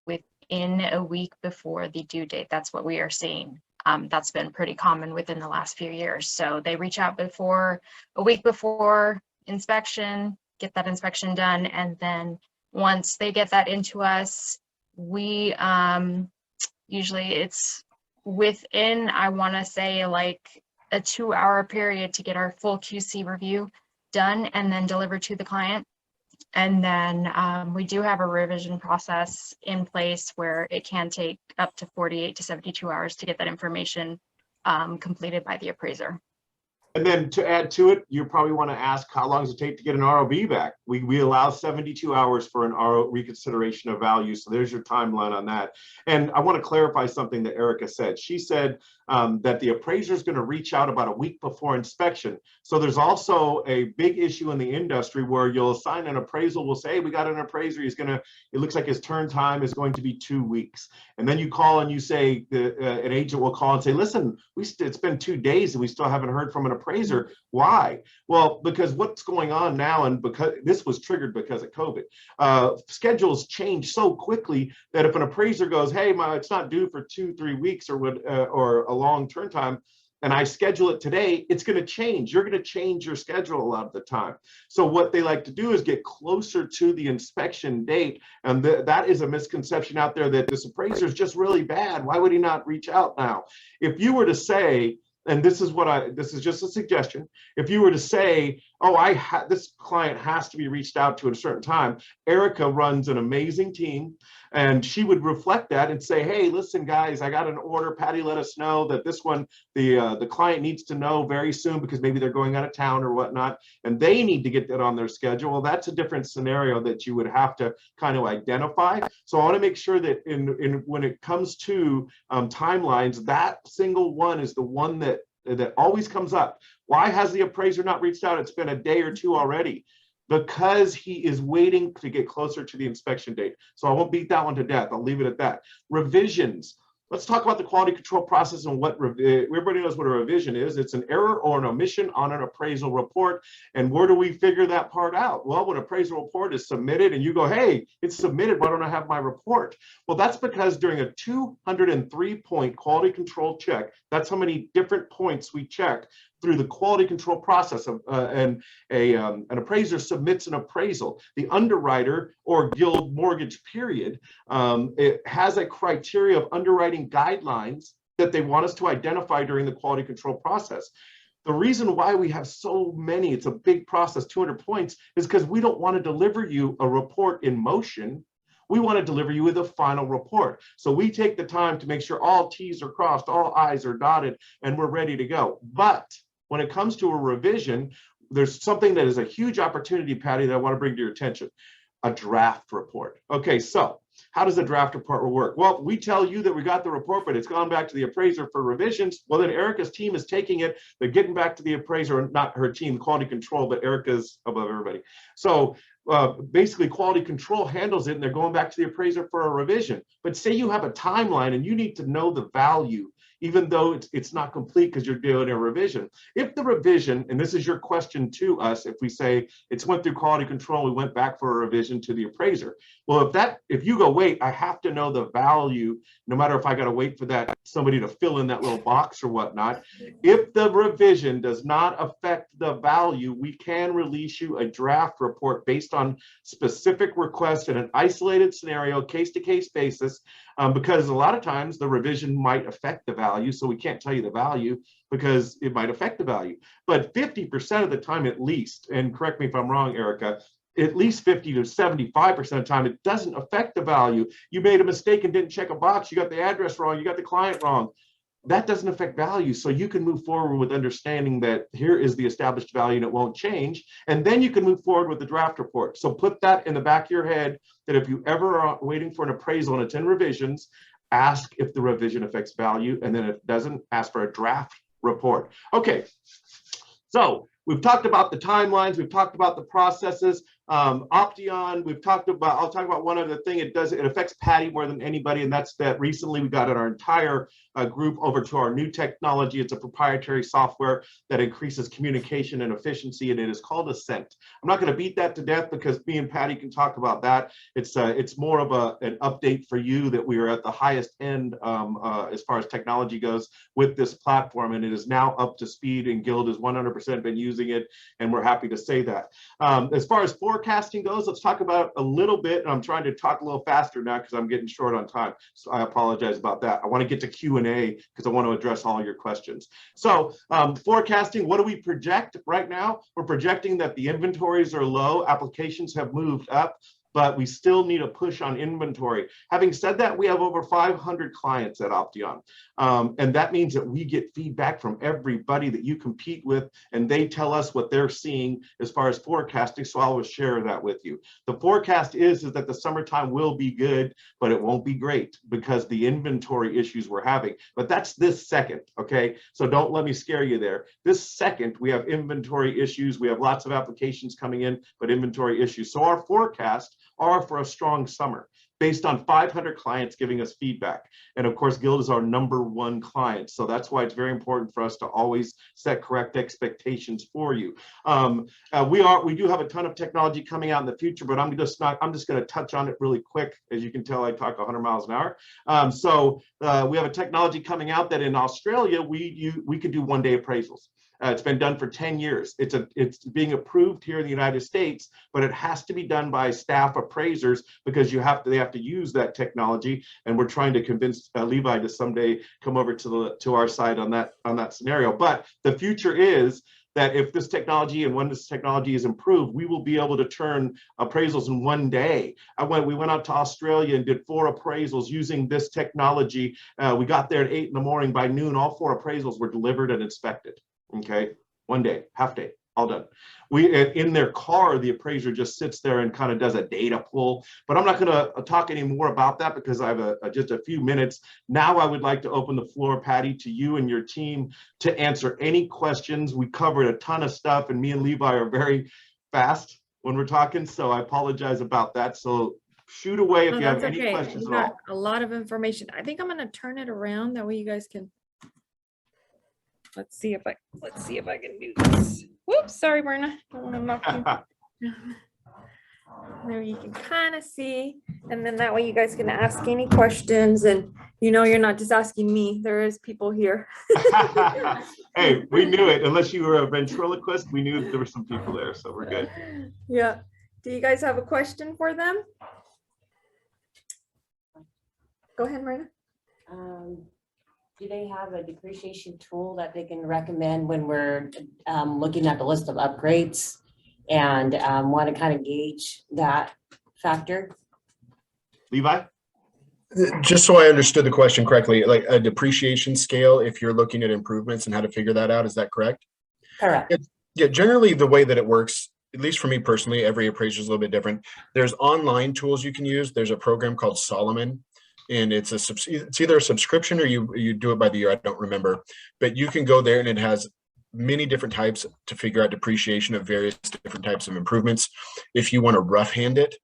within a week before the due date. That's what we are seeing. That's been pretty common within the last few years. So they reach out a week before inspection, get that inspection done. And then once they get that into us, we usually it's within, I want to say, like a 2-hour period to get our full QC review done and then delivered to the client. And then we do have a revision process in place where it can take up to 48 to 72 hours to get that information completed by the appraiser. And then to add to it, you probably want to ask, how long does it take to get an ROV back? We allow 72 hours for an reconsideration of value. So there's your timeline on that. And I want to clarify something that Erica said. She said that the appraiser is going to reach out about a week before inspection. So there's also a big issue in the industry where you'll assign an appraisal. We'll say, hey, we got an appraiser. It looks like his turn time is going to be 2 weeks. And then you call and you say, an agent will call and say, listen, it's been 2 days and we still haven't heard from an appraiser. Why? Well, because what's going on now, and because this was triggered because of COVID, schedules change so quickly that if an appraiser goes, hey, it's not due for 2-3 weeks or a long turn time, and I schedule it today, it's going to change. You're going to change your schedule a lot of the time. So what they like to do is get closer to the inspection date. And that is a misconception out there that this appraiser is just really bad. Why would he not reach out now? If you were to say, and this is just a suggestion, if you were to say, oh, this client has to be reached out to at a certain time, Erica runs an amazing team, and she would reflect that and say, hey, listen, guys, I got an order. Patty let us know that this one, the client needs to know very soon because maybe they're going out of town or whatnot, and they need to get that on their schedule. Well, that's a different scenario that you would have to kind of identify. So I want to make sure that when it comes to timelines, that single one is the one that always comes up. Why has the appraiser not reached out? It's been a day or 2 already. Because he is waiting to get closer to the inspection date. So I won't beat that one to death. I'll leave it at that. Revisions. let's talk about the quality control process and what everybody knows what a revision is. It's an error or an omission on an appraisal report. And where do we figure that part out? Well, when an appraisal report is submitted and you go, hey, it's submitted, why don't I have my report? Well, that's because during a 203-point quality control check, that's how many different points we check through the quality control process of, and an appraiser submits an appraisal. The underwriter or guild mortgage period, it has a criteria of underwriting guidelines that they want us to identify during the quality control process. The reason why we have so many, it's a big process, 200 points, is because we don't want to deliver you a report in motion. We want to deliver you with a final report. So we take the time to make sure all T's are crossed, all I's are dotted, and we're ready to go. But when it comes to a revision, there's something that is a huge opportunity, Patty, that I want to bring to your attention, a draft report. Okay, so how does a draft report work? Well, we tell you that we got the report, but it's gone back to the appraiser for revisions. Well, then Erica's team is taking it. They're getting back to the appraiser, not her team, quality control, but Erica's above everybody. So basically quality control handles it and they're going back to the appraiser for a revision. But say you have a timeline and you need to know the value, even though it's not complete because you're doing a revision. If the revision, and this is your question to us, if we say it's went through quality control, we went back for a revision to the appraiser. Well, if you go, wait, I have to know the value, no matter if I got to wait for that somebody to fill in that little box or whatnot. If the revision does not affect the value, we can release you a draft report based on specific requests in an isolated scenario, case-to-case basis, because a lot of times the revision might affect the value, so we can't tell you the value because it might affect the value. But 50% of the time at least, and correct me if I'm wrong, Erica, at least 50 to 75% of the time, it doesn't affect the value. You made a mistake and didn't check a box, you got the address wrong, you got the client wrong. That doesn't affect value, so you can move forward with understanding that here is the established value and it won't change, and then you can move forward with the draft report. So put that in the back of your head that if you ever are waiting for an appraisal and it's in revisions, ask if the revision affects value, and then if it doesn't, ask for a draft report. Okay, so we've talked about the timelines, we've talked about the processes. Option, we've talked about, I'll talk about one other thing. It affects Patty more than anybody, and that's that recently we got our entire group over to our new technology. It's a proprietary software that increases communication and efficiency, and it is called Ascent. I'm not going to beat that to death because me and Patty can talk about that. It's more of an update for you that we are at the highest end as far as technology goes with this platform, and it is now up to speed, and Guild has 100% been using it, and we're happy to say that. As far as forecasting goes, let's talk about a little bit, and I'm trying to talk a little faster now because I'm getting short on time, so I apologize about that. I want to get to Q&A because I want to address all your questions. So forecasting, what do we project right now? We're projecting that the inventories are low, applications have moved up, but we still need a push on inventory. Having said that, we have over 500 clients at Option. And that means that we get feedback from everybody that you compete with, and they tell us what they're seeing as far as forecasting, so I'll share that with you. The forecast is that the summertime will be good, but it won't be great because the inventory issues we're having. But that's this second, okay? So don't let me scare you there. This second, we have inventory issues. We have lots of applications coming in, but inventory issues. So our forecast are for a strong summer based on 500 clients giving us feedback. And of course, Guild is our #1 client. So that's why it's very important for us to always set correct expectations for you. We do have a ton of technology coming out in the future, but I'm just going to touch on it really quick. As you can tell, I talk 100 miles an hour. We have a technology coming out that in Australia, we can do one-day appraisals. It's been done for 10 years. It's being approved here in the United States, but it has to be done by staff appraisers because they have to use that technology. And we're trying to convince Levi to someday come over to our side on that scenario. But the future is that if this technology and when this technology is improved, we will be able to turn appraisals in one day. We went out to Australia and did 4 appraisals using this technology. We got there at 8 in the morning. By noon, all 4 appraisals were delivered and inspected. Okay, one day, half day, all done. In their car, the appraiser just sits there and kind of does a data pull, but I'm not going to talk any more about that because I have just a few minutes. Now I would like to open the floor, Patty, to you and your team to answer any questions. We covered a ton of stuff, and me and Levi are very fast when we're talking, so I apologize about that. So shoot away if No, you have that's any okay. questions We've at got all. a lot of information. I think I'm gonna turn it around. That way you guys can. Let's see if I can do this. Whoops, sorry, Myrna. Don't want to knock you. There you can kind of see, and then that way you guys can ask any questions, and you're not just asking me. There is people here. Hey, we knew it. Unless you were a ventriloquist, we knew there were some people there, so we're good. Yeah. Do you guys have a question for them? Go ahead, Marina. Do they have a depreciation tool that they can recommend when we're looking at the list of upgrades and want to kind of gauge that factor? Levi? Just so I understood the question correctly, like a depreciation scale, if you're looking at improvements and how to figure that out, is that correct? Correct. Yeah, generally the way that it works, at least for me personally, every appraiser is a little bit different. There's online tools you can use. There's a program called Solomon, and it's either a subscription or you do it by the year. I don't remember, but you can go there and it has many different types to figure out depreciation of various different types of improvements. If you want to rough hand it,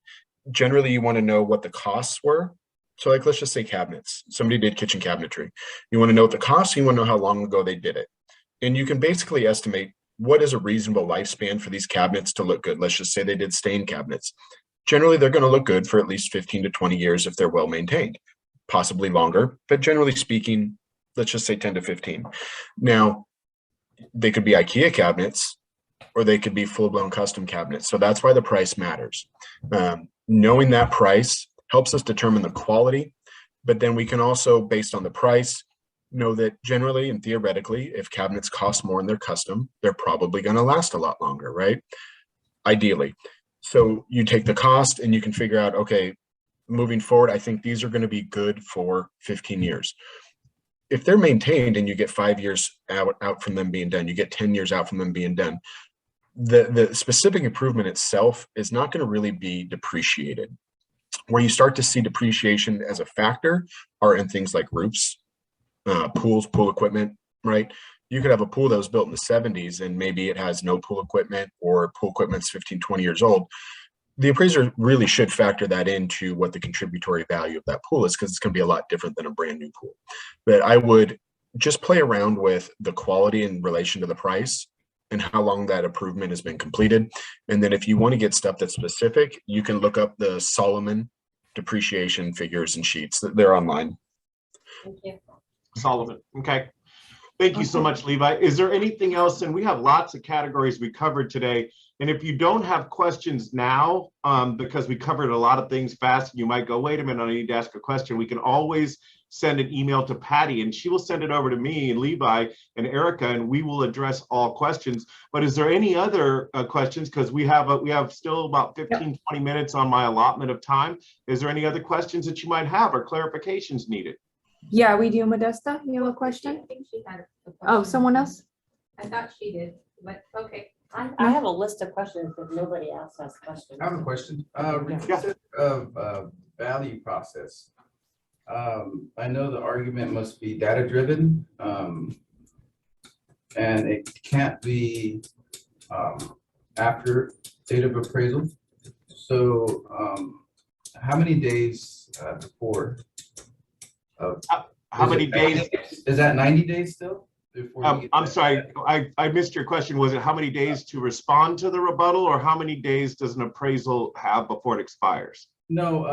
generally you want to know what the costs were. So like, let's just say cabinets. Somebody did kitchen cabinetry. You want to know what the costs, you want to know how long ago they did it. And you can basically estimate what is a reasonable lifespan for these cabinets to look good. Let's just say they did stain cabinets. Generally, they're going to look good for at least 15 to 20 years if they're well maintained, possibly longer, but generally speaking, let's just say 10 to 15. Now, they could be IKEA cabinets or they could be full-blown custom cabinets. So that's why the price matters. Knowing that price helps us determine the quality, but then we can also, based on the price, know that generally and theoretically, if cabinets cost more and they're custom, they're probably going to last a lot longer, right? Ideally. So you take the cost and you can figure out, okay, moving forward, I think these are going to be good for 15 years. If they're maintained and you get 5 years out from them being done, you get 10 years out from them being done, the specific improvement itself is not going to really be depreciated. Where you start to see depreciation as a factor are in things like roofs, pools, pool equipment, right? You could have a pool that was built in the 70s and maybe it has no pool equipment or pool equipment's 15, 20 years old. The appraiser really should factor that into what the contributory value of that pool is, because it's going to be a lot different than a brand new pool. But I would just play around with the quality in relation to the price and how long that improvement has been completed. And then if you want to get stuff that's specific, you can look up the Solomon depreciation figures and sheets. They're online. Thank you. Solomon. Okay. Thank you so much, Levi. Is there anything else? And we have lots of categories we covered today. And if you don't have questions now, because we covered a lot of things fast, you might go, wait a minute, I need to ask a question. We can always send an email to Patty and she will send it over to me and Levi and Erica, and we will address all questions. But is there any other questions? Because we have still about 15, 20 minutes on my allotment of time. Is there any other questions that you might have or clarifications needed? Yeah, we do. Modesta, you have a question? I think she had a question. Oh, someone else? I thought she did, but okay. I have a list of questions, but nobody else has questions. I have a question. Reconsider value process. I know the argument must be data driven, and it can't be after date of appraisal. So how many days before? How many days? Is that 90 days still? I'm sorry, I missed your question. Was it how many days to respond to the rebuttal, or how many days does an appraisal have before it expires? No,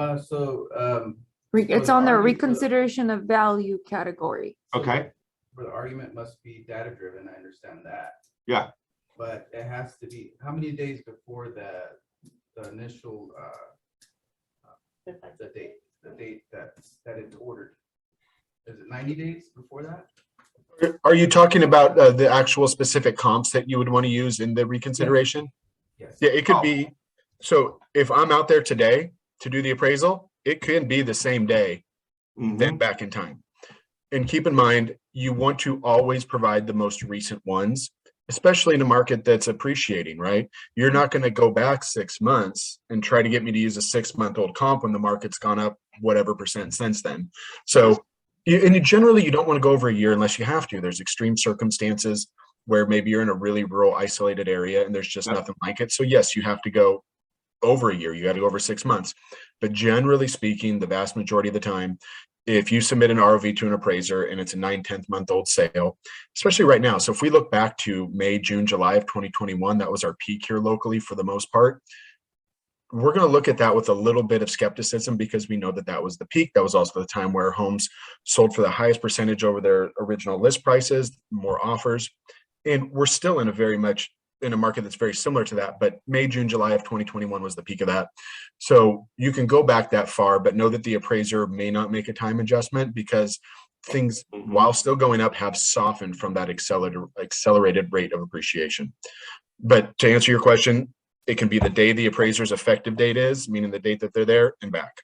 It's on the reconsideration of value category. Okay. For the argument must be data driven, I understand that. Yeah. But it has to be, how many days before the initial the date that it's ordered? Is it 90 days before that? Are you talking about the actual specific comps that you would want to use in the reconsideration? Yes. Yeah, it could be. So if I'm out there today to do the appraisal, it could be the same day, then back in time. And keep in mind, you want to always provide the most recent ones, especially in a market that's appreciating, right? You're not going to go back 6 months and try to get me to use a 6-month-old comp when the market's gone up whatever percent since then. So, and generally you don't want to go over a year unless you have to. There's extreme circumstances where maybe you're in a really rural, isolated area and there's just nothing like it. So yes, you have to go over a year, you got to go over 6 months. But generally speaking, the vast majority of the time, if you submit an ROV to an appraiser and it's a 9-10 month old sale, especially right now. So if we look back to May, June, July of 2021, that was our peak here locally for the most part. We're going to look at that with a little bit of skepticism because we know that that was the peak. That was also the time where homes sold for the highest percentage over their original list prices, more offers. And we're still in a very much in a market that's very similar to that, but May, June, July of 2021 was the peak of that. So you can go back that far, but know that the appraiser may not make a time adjustment because things, while still going up, have softened from that accelerated rate of appreciation. But to answer your question, it can be the day the appraiser's effective date is, meaning the date that they're there and back.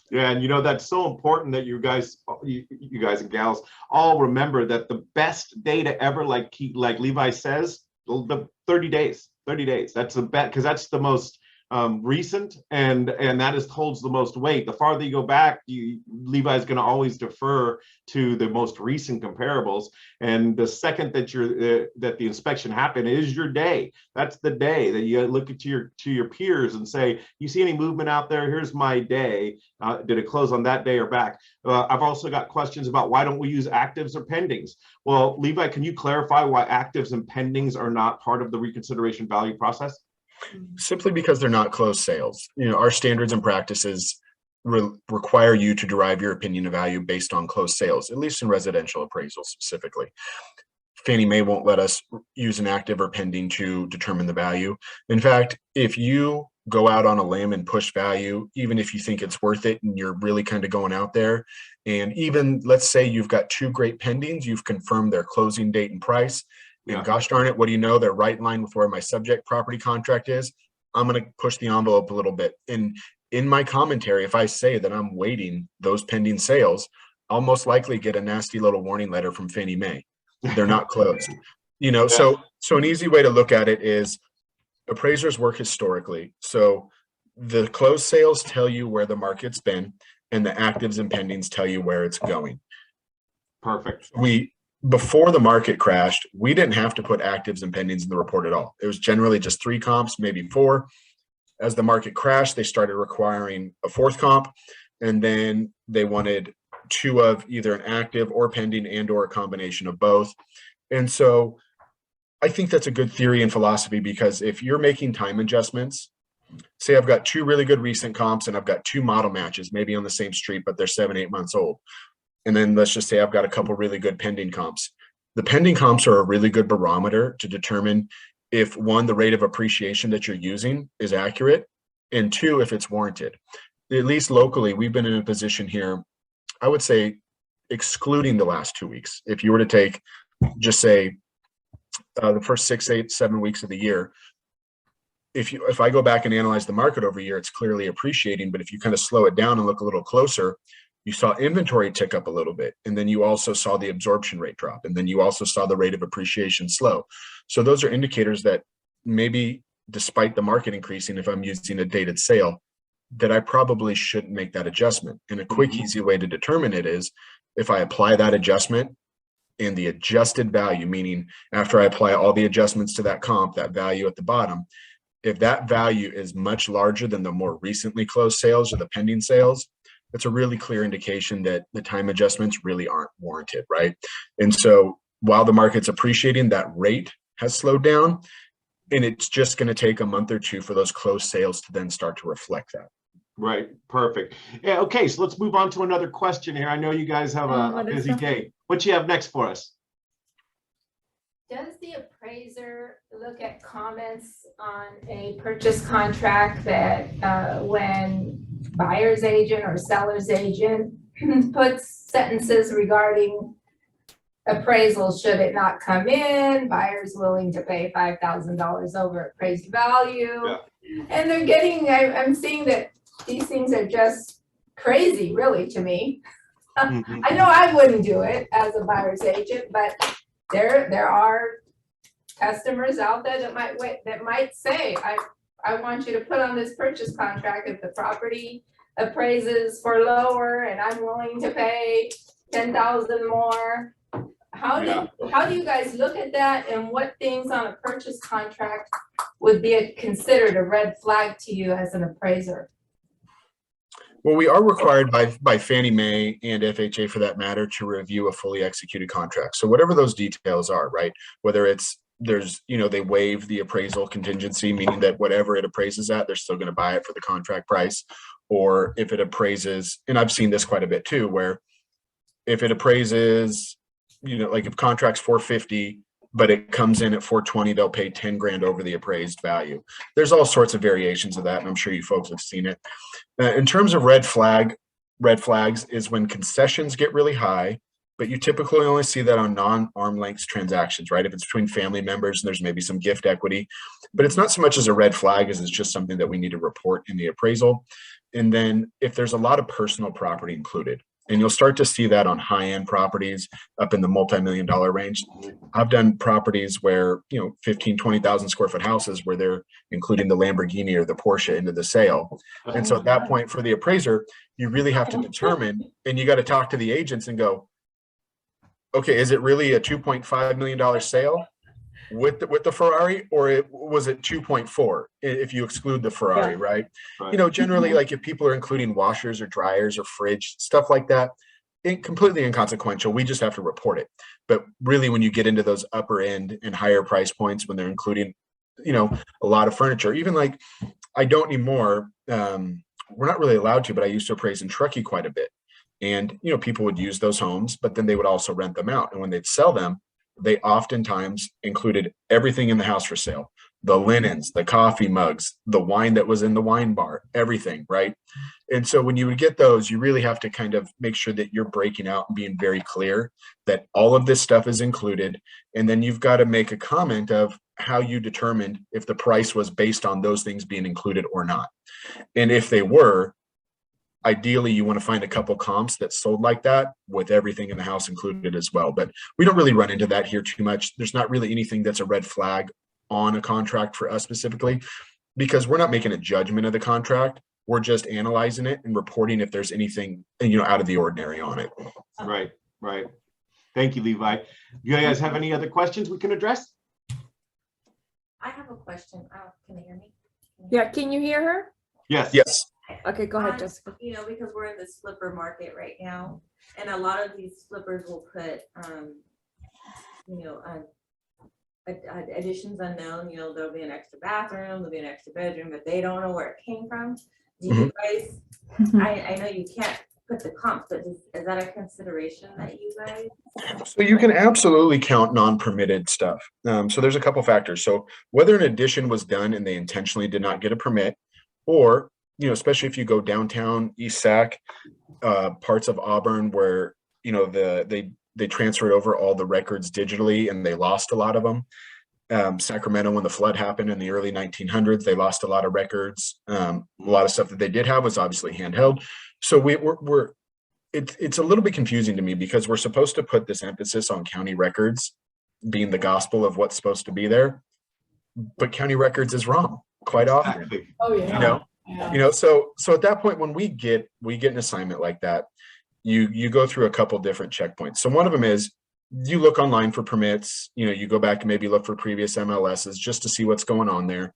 Yeah, and that's so important that you guys and gals all remember that the best data ever, like Levi says, the 30 days. That's the bet, because that's the most recent, and that holds the most weight. The farther you go back, Levi's going to always defer to the most recent comparables. And the second that that the inspection happened is your day. That's the day that you look at your peers and say, you see any movement out there? Here's my day. Did it close on that day or back? I've also got questions about why don't we use actives or pendings? Well, Levi, can you clarify why actives and pendings are not part of the reconsideration value process? Simply because they're not closed sales. Our standards and practices require you to derive your opinion of value based on closed sales, at least in residential appraisals specifically. Fannie Mae won't let us use an active or pending to determine the value. In fact, if you go out on a limb and push value, even if you think it's worth it and you're really kind of going out there, and even let's say you've got 2 great pendings, you've confirmed their closing date and price, and gosh darn it, what do you know? They're right in line with where my subject property contract is. I'm going to push the envelope a little bit. And in my commentary, if I say that I'm waiting those pending sales, I'll most likely get a nasty little warning letter from Fannie Mae. They're not closed. So an easy way to look at it is appraisers work historically. So the closed sales tell you where the market's been, and the actives and pendings tell you where it's going. Perfect. Before the market crashed, we didn't have to put actives and pendings in the report at all. It was generally just 3 comps, maybe 4. As the market crashed, they started requiring a 4th comp, and then they wanted 2 of either an active or pending and or a combination of both. And so I think that's a good theory and philosophy, because if you're making time adjustments, say I've got 2 really good recent comps and I've got 2 model matches, maybe on the same street, but they're 7-8 months old. And then let's just say I've got a couple really good pending comps. The pending comps are a really good barometer to determine if 1, the rate of appreciation that you're using is accurate, and 2, if it's warranted. At least locally, we've been in a position here, I would say, excluding the last 2 weeks. If you were to take, just say, the first 6, 8, 7 weeks of the year, if I go back and analyze the market over a year, it's clearly appreciating. But if you kind of slow it down and look a little closer, you saw inventory tick up a little bit, and then you also saw the absorption rate drop, and then you also saw the rate of appreciation slow. So those are indicators that maybe, despite the market increasing, if I'm using a dated sale, that I probably shouldn't make that adjustment. And a quick, easy way to determine it is if I apply that adjustment, and the adjusted value, meaning after I apply all the adjustments to that comp, that value at the bottom, if that value is much larger than the more recently closed sales or the pending sales, it's a really clear indication that the time adjustments really aren't warranted, right? And so while the market's appreciating, that rate has slowed down, and it's just going to take a month or 2 for those closed sales to then start to reflect that. Right. Perfect. Yeah. Okay. So let's move on to another question here. I know you guys have a busy day. What you have next for us? Does the appraiser look at comments on a purchase contract that when buyer's agent or seller's agent puts sentences regarding appraisal, should it not come in, buyer's willing to pay $5,000 over appraised value? Yeah. And they're getting, I'm seeing that these things are just crazy, really, to me. I know I wouldn't do it as a buyer's agent, but there are customers out there that might say, I want you to put on this purchase contract if the property appraises for lower and I'm willing to pay $10,000 more. How do you guys look at that, and what things on a purchase contract would be considered a red flag to you as an appraiser? Well, we are required by Fannie Mae and FHA for that matter to review a fully executed contract. So whatever those details are, right? Whether it's they waive the appraisal contingency, meaning that whatever it appraises at, they're still going to buy it for the contract price. Or if it appraises, and I've seen this quite a bit too, where if it appraises, like if contract's 450, but it comes in at 420, they'll pay 10 grand over the appraised value. There's all sorts of variations of that, and I'm sure you folks have seen it. In terms of red flags is when concessions get really high, but you typically only see that on non-arm length transactions, right? If it's between family members and there's maybe some gift equity, but it's not so much as a red flag as it's just something that we need to report in the appraisal. And then if there's a lot of personal property included, and you'll start to see that on high-end properties up in the multi-million-dollar range. I've done properties where, 15, 20,000 square foot houses where they're including the Lamborghini or the Porsche into the sale. And so at that point for the appraiser, you really have to determine, and you got to talk to the agents and go, okay, is it really a $2.5 million sale with the Ferrari, or was it 2.4 if you exclude the Ferrari, right? Generally, like if people are including washers or dryers or fridge, stuff like that, completely inconsequential. We just have to report it. But really, when you get into those upper end and higher price points, when they're including, a lot of furniture, even like I don't anymore, we're not really allowed to, but I used to appraise in Truckee quite a bit. And, people would use those homes, but then they would also rent them out. And when they'd sell them, they oftentimes included everything in the house for sale, the linens, the coffee mugs, the wine that was in the wine bar, everything, right? And so when you would get those, you really have to kind of make sure that you're breaking out and being very clear that all of this stuff is included. And then you've got to make a comment of how you determined if the price was based on those things being included or not. And if they were, ideally, you want to find a couple comps that sold like that with everything in the house included as well. But we don't really run into that here too much. There's not really anything that's a red flag on a contract for us specifically, because we're not making a judgment of the contract. We're just analyzing it and reporting if there's anything, out of the ordinary on it. Right. Thank you, Levi. You guys have any other questions we can address? I have a question. Can you hear me? Yeah, can you hear her? Yes. Okay, go ahead, Jessica. Because we're in the flipper market right now, and a lot of these flippers will put, additions unknown. There'll be an extra bathroom, there'll be an extra bedroom, but they don't know where it came from. Do you guys? I know you can't put the comps, but is that a consideration that you guys? So you can absolutely count non-permitted stuff. So there's a couple factors. So whether an addition was done and they intentionally did not get a permit, or especially if you go downtown East Sac, parts of Auburn where, they transferred over all the records digitally and they lost a lot of them. Sacramento, when the flood happened in the early 1900s, they lost a lot of records. A lot of stuff that they did have was obviously handheld. So it's a little bit confusing to me because we're supposed to put this emphasis on county records being the gospel of what's supposed to be there, but county records is wrong quite often. Oh, yeah. So at that point, when we get an assignment like that, you go through a couple different checkpoints. So one of them is you look online for permits, you go back and maybe look for previous MLSs just to see what's going on there.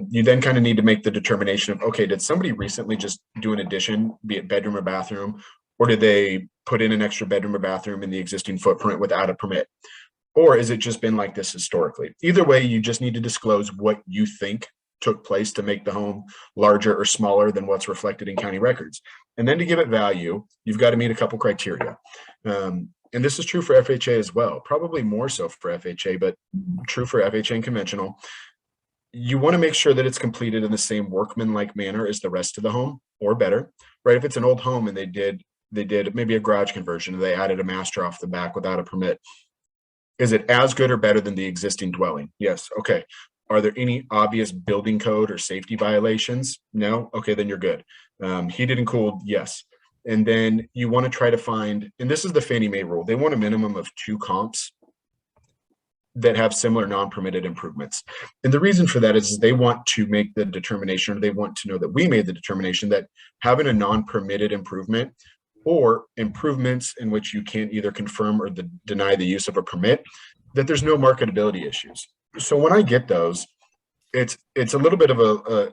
You then kind of need to make the determination of, okay, did somebody recently just do an addition, be it bedroom or bathroom, or did they put in an extra bedroom or bathroom in the existing footprint without a permit? Or has it just been like this historically? Either way, you just need to disclose what you think took place to make the home larger or smaller than what's reflected in county records. And then to give it value, you've got to meet a couple criteria. And this is true for FHA as well, probably more so for FHA, but true for FHA and conventional. You want to make sure that it's completed in the same workman-like manner as the rest of the home, or better, right? If it's an old home and they did maybe a garage conversion and they added a master off the back without a permit, is it as good or better than the existing dwelling? Yes. Okay. Are there any obvious building code or safety violations? No? Okay, then you're good. Heated and cooled, yes. And then you want to try to find, and this is the Fannie Mae rule, they want a minimum of 2 comps that have similar non-permitted improvements. And the reason for that is they want to make the determination, or they want to know that we made the determination that having a non-permitted improvement or improvements in which you can't either confirm or deny the use of a permit, that there's no marketability issues. So when I get those, it's a little bit of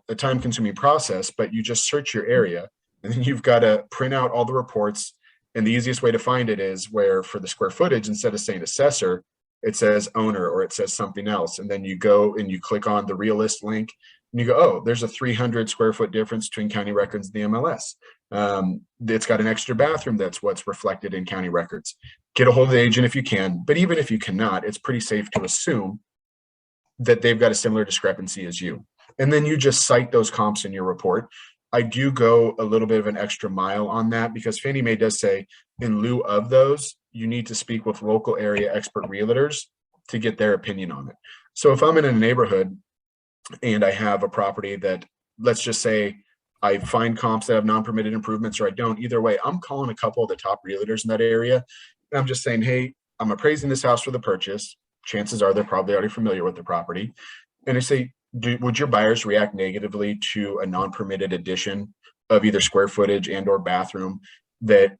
a time consuming process, but you just search your area and then you've got to print out all the reports. And the easiest way to find it is where for the square footage, instead of saying assessor, it says owner or it says something else. And then you go and you click on the realist link and you go, oh, there's a 300 square foot difference between county records and the MLS. It's got an extra bathroom. That's what's reflected in county records. Get a hold of the agent if you can, but even if you cannot, it's pretty safe to assume that they've got a similar discrepancy as you. And then you just cite those comps in your report. I do go a little bit of an extra mile on that because Fannie Mae does say in lieu of those, you need to speak with local area expert realtors to get their opinion on it. So if I'm in a neighborhood and I have a property that, let's just say I find comps that have non-permitted improvements or I don't, either way, I'm calling a couple of the top realtors in that area. And I'm just saying, hey, I'm appraising this house for the purchase. Chances are they're probably already familiar with the property. And I say, would your buyers react negatively to a non-permitted addition of either square footage and or bathroom that,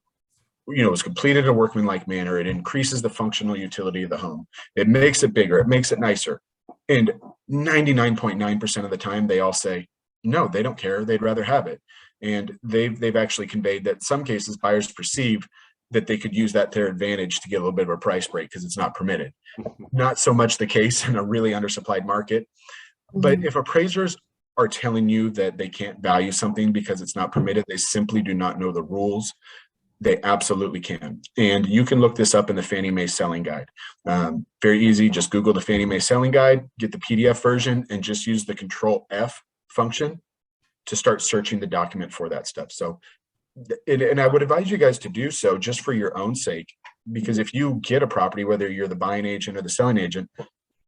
you know, was completed in a workmanlike manner? It increases the functional utility of the home. It makes it bigger. It makes it nicer. And 99.9% of the time, they all say, no, they don't care. They'd rather have it. And they've actually conveyed that in some cases buyers perceive that they could use that to their advantage to get a little bit of a price break because it's not permitted. Not so much the case in a really undersupplied market. But if appraisers are telling you that they can't value something because it's not permitted, they simply do not know the rules. They absolutely can. And you can look this up in the Fannie Mae Selling Guide. Very easy. Just Google the Fannie Mae Selling Guide, get the PDF version, and just use the Control F function to start searching the document for that stuff. So, and I would advise you guys to do so just for your own sake, because if you get a property, whether you're the buying agent or the selling agent,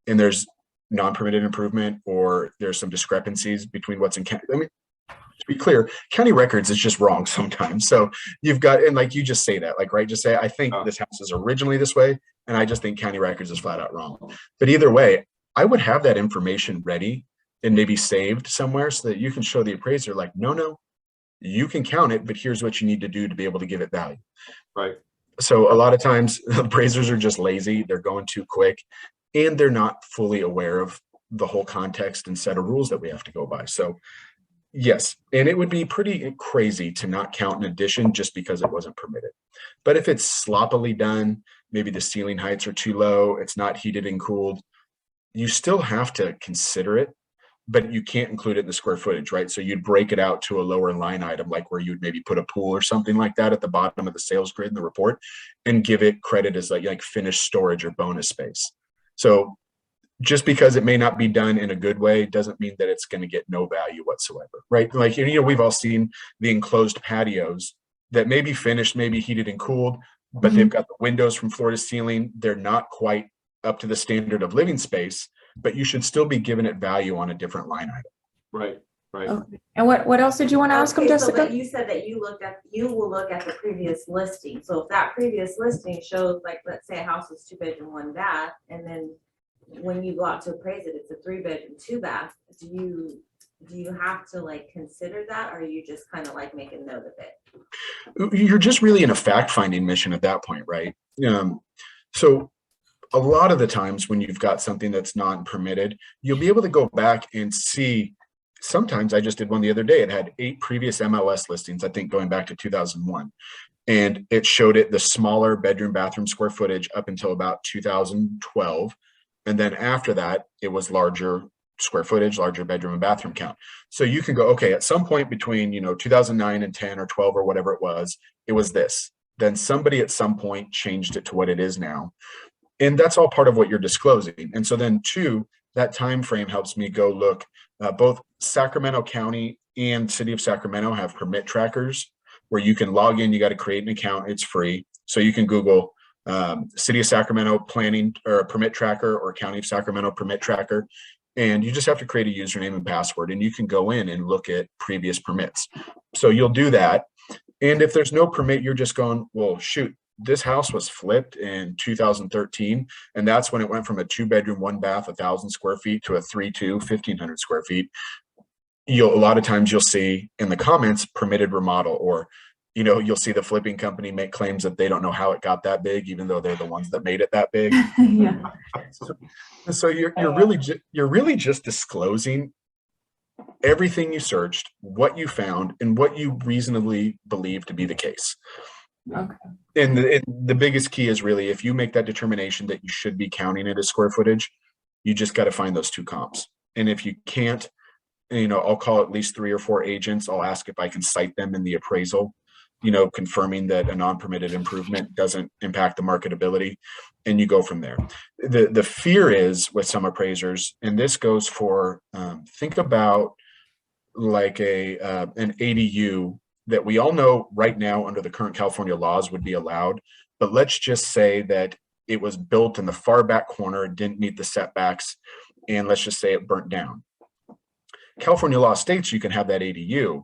and there's non-permitted improvement or there's some discrepancies between what's in county, I mean, to be clear, county records is just wrong sometimes. So you've got, and like you just say that, like, right, just say, I think this house is originally this way, and I just think county records is flat out wrong. But either way, I would have that information ready and maybe saved somewhere so that you can show the appraiser like, no, you can count it, but here's what you need to do to be able to give it value. Right. So a lot of times appraisers are just lazy. They're going too quick and they're not fully aware of the whole context and set of rules that we have to go by. So yes, and it would be pretty crazy to not count an addition just because it wasn't permitted. But if it's sloppily done, maybe the ceiling heights are too low, it's not heated and cooled, you still have to consider it, but you can't include it in the square footage, right? So you'd break it out to a lower line item, like where you'd maybe put a pool or something like that at the bottom of the sales grid in the report and give it credit as like finished storage or bonus space. So just because it may not be done in a good way doesn't mean that it's going to get no value whatsoever, right? Like, you know, we've all seen the enclosed patios that may be finished, maybe heated and cooled, but they've got the windows from floor to ceiling. They're not quite up to the standard of living space, but you should still be giving it value on a different line item. Right. Okay. And what else did you want to ask him, Okay, Jessica? So you said that you will look at the previous listing. So if that previous listing shows, like, let's say a house is 2-bedroom, 1 bath, and then when you go out to appraise it, it's a 3-bedroom, 2 bath, do you have to like consider that, or are you just kind of like make a note of it? You're just really in a fact-finding mission at that point, right? So a lot of the times when you've got something that's not permitted, you'll be able to go back and see. Sometimes I just did one the other day. It had 8 previous MLS listings, I think going back to 2001. And it showed it the smaller bedroom bathroom square footage up until about 2012. And then after that, it was larger square footage, larger bedroom and bathroom count. So you can go, okay, at some point between, 2009 and 10 or 12 or whatever it was this. Then somebody at some point changed it to what it is now. And that's all part of what you're disclosing. And so then 2, that time frame helps me go look. Both Sacramento County and City of Sacramento have permit trackers where you can log in. You got to create an account. It's free. So you can Google City of Sacramento planning or permit tracker or County of Sacramento permit tracker. And you just have to create a username and password, and you can go in and look at previous permits. So you'll do that. And if there's no permit, you're just going, well, shoot, this house was flipped in 2013. And that's when it went from a 2-bedroom, 1 bath, 1,000 square feet to a 3-2, 1,500 square feet. A lot of times you'll see in the comments permitted remodel or You know, you'll see the flipping company make claims that they don't know how it got that big, even though they're the ones that made it that big. Yeah. So you're really just disclosing everything you searched, what you found, and what you reasonably believe to be the case. Okay. And the biggest key is really, if you make that determination that you should be counting it as square footage, you just got to find those two comps. And if you can't, you know, I'll call at least 3 or 4 agents. I'll ask if I can cite them in the appraisal, you know, confirming that a non-permitted improvement doesn't impact the marketability, and you go from there. The fear is with some appraisers, and this goes for, think about like an ADU that we all know right now under the current California laws would be allowed. But let's just say that it was built in the far back corner, didn't meet the setbacks, and let's just say it burnt down. California law states you can have that ADU,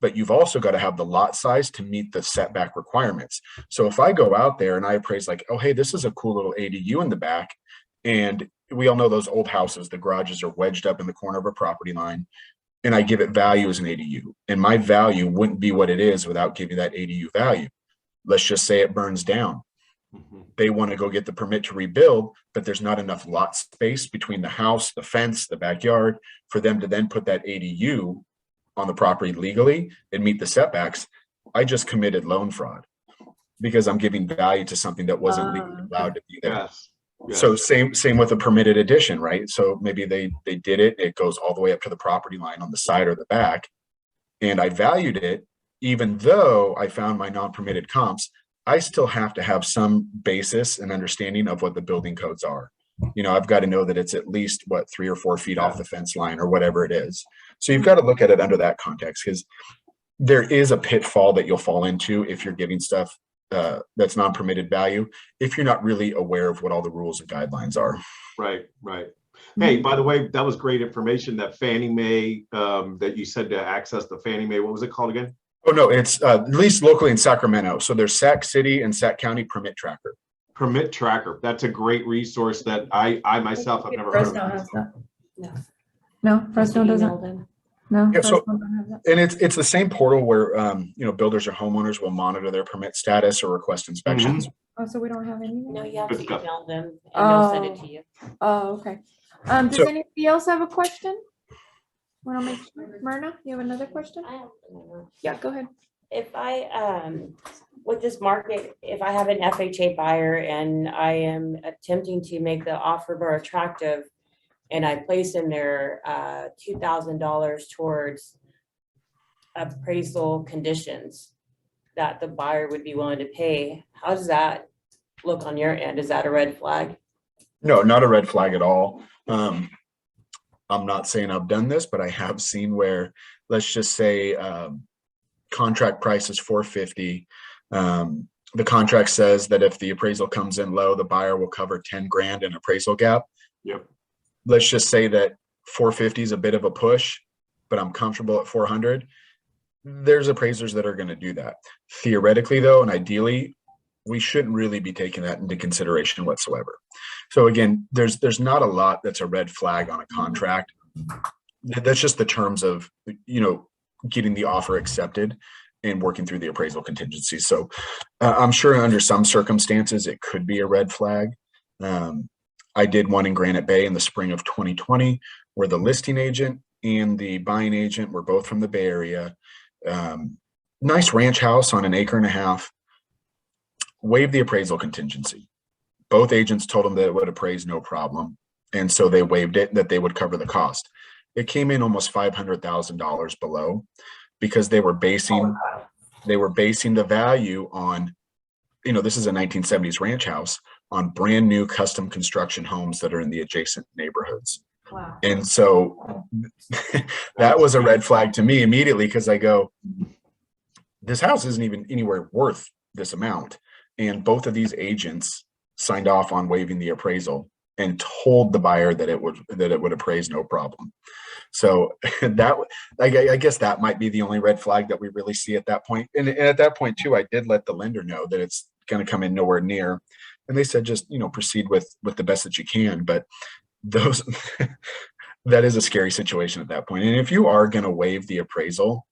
but you've also got to have the lot size to meet the setback requirements. So if I go out there and I appraise like, oh, hey, this is a cool little ADU in the back, and we all know those old houses, the garages are wedged up in the corner of a property line, and I give it value as an ADU, and my value wouldn't be what it is without giving that ADU value. Let's just say it burns down. They want to go get the permit to rebuild, but there's not enough lot space between the house, the fence, the backyard for them to then put that ADU on the property legally and meet the setbacks. I just committed loan fraud because I'm giving value to something that wasn't legally allowed to be there. Yes. Yes. So same with a permitted addition, right? So maybe they did it, it goes all the way up to the property line on the side or the back, and I valued it, even though I found my non-permitted comps, I still have to have some basis and understanding of what the building codes are. You know, I've got to know that it's at least 3 or 4 feet off the fence line or whatever it is. So you've got to look at it under that context, because there is a pitfall that you'll fall into if you're giving stuff that's non-permitted value, if you're not really aware of what all the rules and guidelines are. Right, right. Hey, by the way, that was great information, that Fannie Mae, that you said to access the Fannie Mae. What was it called again? Oh, no, it's at least locally in Sacramento. So there's Sac City and Sac County Permit Tracker. Permit Tracker. That's a great resource that I myself have never heard Fresno of. has that. No. No, Fresno doesn't. Email them. No, Yeah, so- Fresno don't have that. And it's the same portal where, you know, builders or homeowners will monitor their permit status or request inspections. Oh, so we don't have any? No, you have Good to stuff. email them and they'll send it to you. Oh, okay. Does So- anybody else have a question? Want to make sure? Myrna, you have another question? I have another. Yeah, go ahead. If I, with this market, if I have an FHA buyer and I am attempting to make the offer more attractive, and I place in there $2,000 towards appraisal conditions that the buyer would be willing to pay, how does that look on your end? Is that a red flag? No, not a red flag at all. I'm not saying I've done this, but I have seen where, let's just say, contract price is $450. The contract says that if the appraisal comes in low, the buyer will cover 10 grand in appraisal gap. Yep. Let's just say that 450 is a bit of a push, but I'm comfortable at 400. There's appraisers that are going to do that. Theoretically, though, and ideally, we shouldn't really be taking that into consideration whatsoever. So again, there's not a lot that's a red flag on a contract. That's just the terms of, you know, getting the offer accepted and working through the appraisal contingencies. So I'm sure under some circumstances, it could be a red flag. I did one in Granite Bay in the spring of 2020, where the listing agent and the buying agent were both from the Bay Area. Nice ranch house on 1.5 acres, waived the appraisal contingency. Both agents told them that it would appraise no problem. And so they waived it, that they would cover the cost. It came in almost $500,000 below, because they were basing the value on, you know, this is a 1970s ranch house, on brand new custom construction homes that are in the adjacent neighborhoods. Wow. And so that was a red flag to me immediately, because I go, this house isn't even anywhere worth this amount. And both of these agents signed off on waiving the appraisal and told the buyer that it would appraise no problem. So that, I guess that might be the only red flag that we really see at that point. And at that point too, I did let the lender know that it's going to come in nowhere near. And they said, just, you know, proceed with the best that you can. But those, that is a scary situation at that point. And if you are going to waive the appraisal,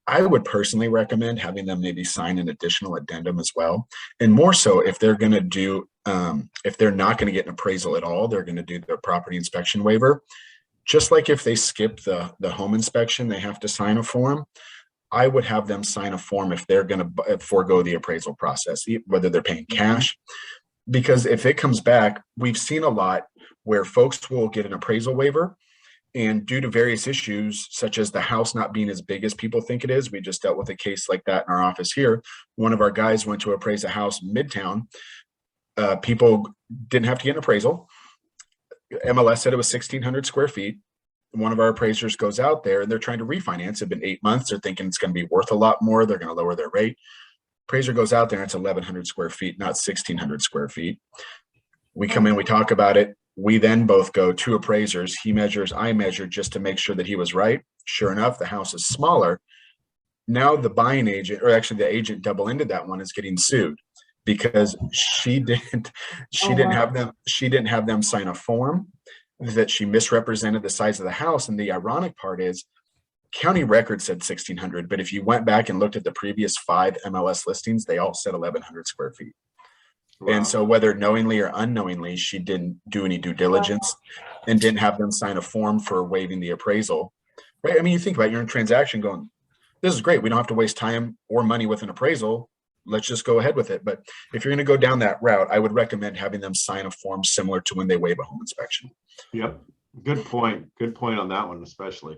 I would personally recommend having them maybe sign an additional addendum as well. And more so if they're going to do, if they're not going to get an appraisal at all, they're going to do their property inspection waiver. Just like if they skip the home inspection, they have to sign a form. I would have them sign a form if they're going to forego the appraisal process, whether they're paying cash. Because if it comes back, we've seen a lot where folks will get an appraisal waiver, and due to various issues, such as the house not being as big as people think it is, we just dealt with a case like that in our office here. One of our guys went to appraise a house Midtown. People didn't have to get an appraisal. MLS said it was 1,600 square feet. One of our appraisers goes out there and they're trying to refinance. It's been 8 months. They're thinking it's going to be worth a lot more. They're going to lower their rate. Appraiser goes out there and it's 1,100 square feet, not 1,600 square feet. We come in, we talk about it. We then both go to appraisers. He measures, I measure, just to make sure that he was right. Sure enough, the house is smaller. Now the buying agent, or actually the agent double ended that one, is getting sued because she didn't have them sign a form, that she misrepresented the size of the house. And the ironic part is county record said 1,600, but if you went back and looked at the previous 5 MLS listings, they all said 1,100 square feet. Wow. And so whether knowingly or unknowingly, she didn't do any due diligence and didn't have them sign a form for waiving the appraisal, right? I mean, you think about it, you're in a transaction going, this is great. We don't have to waste time or money with an appraisal. Let's just go ahead with it. But if you're going to go down that route, I would recommend having them sign a form similar to when they waive a home inspection. Yep. Good point. Good point on that one, especially.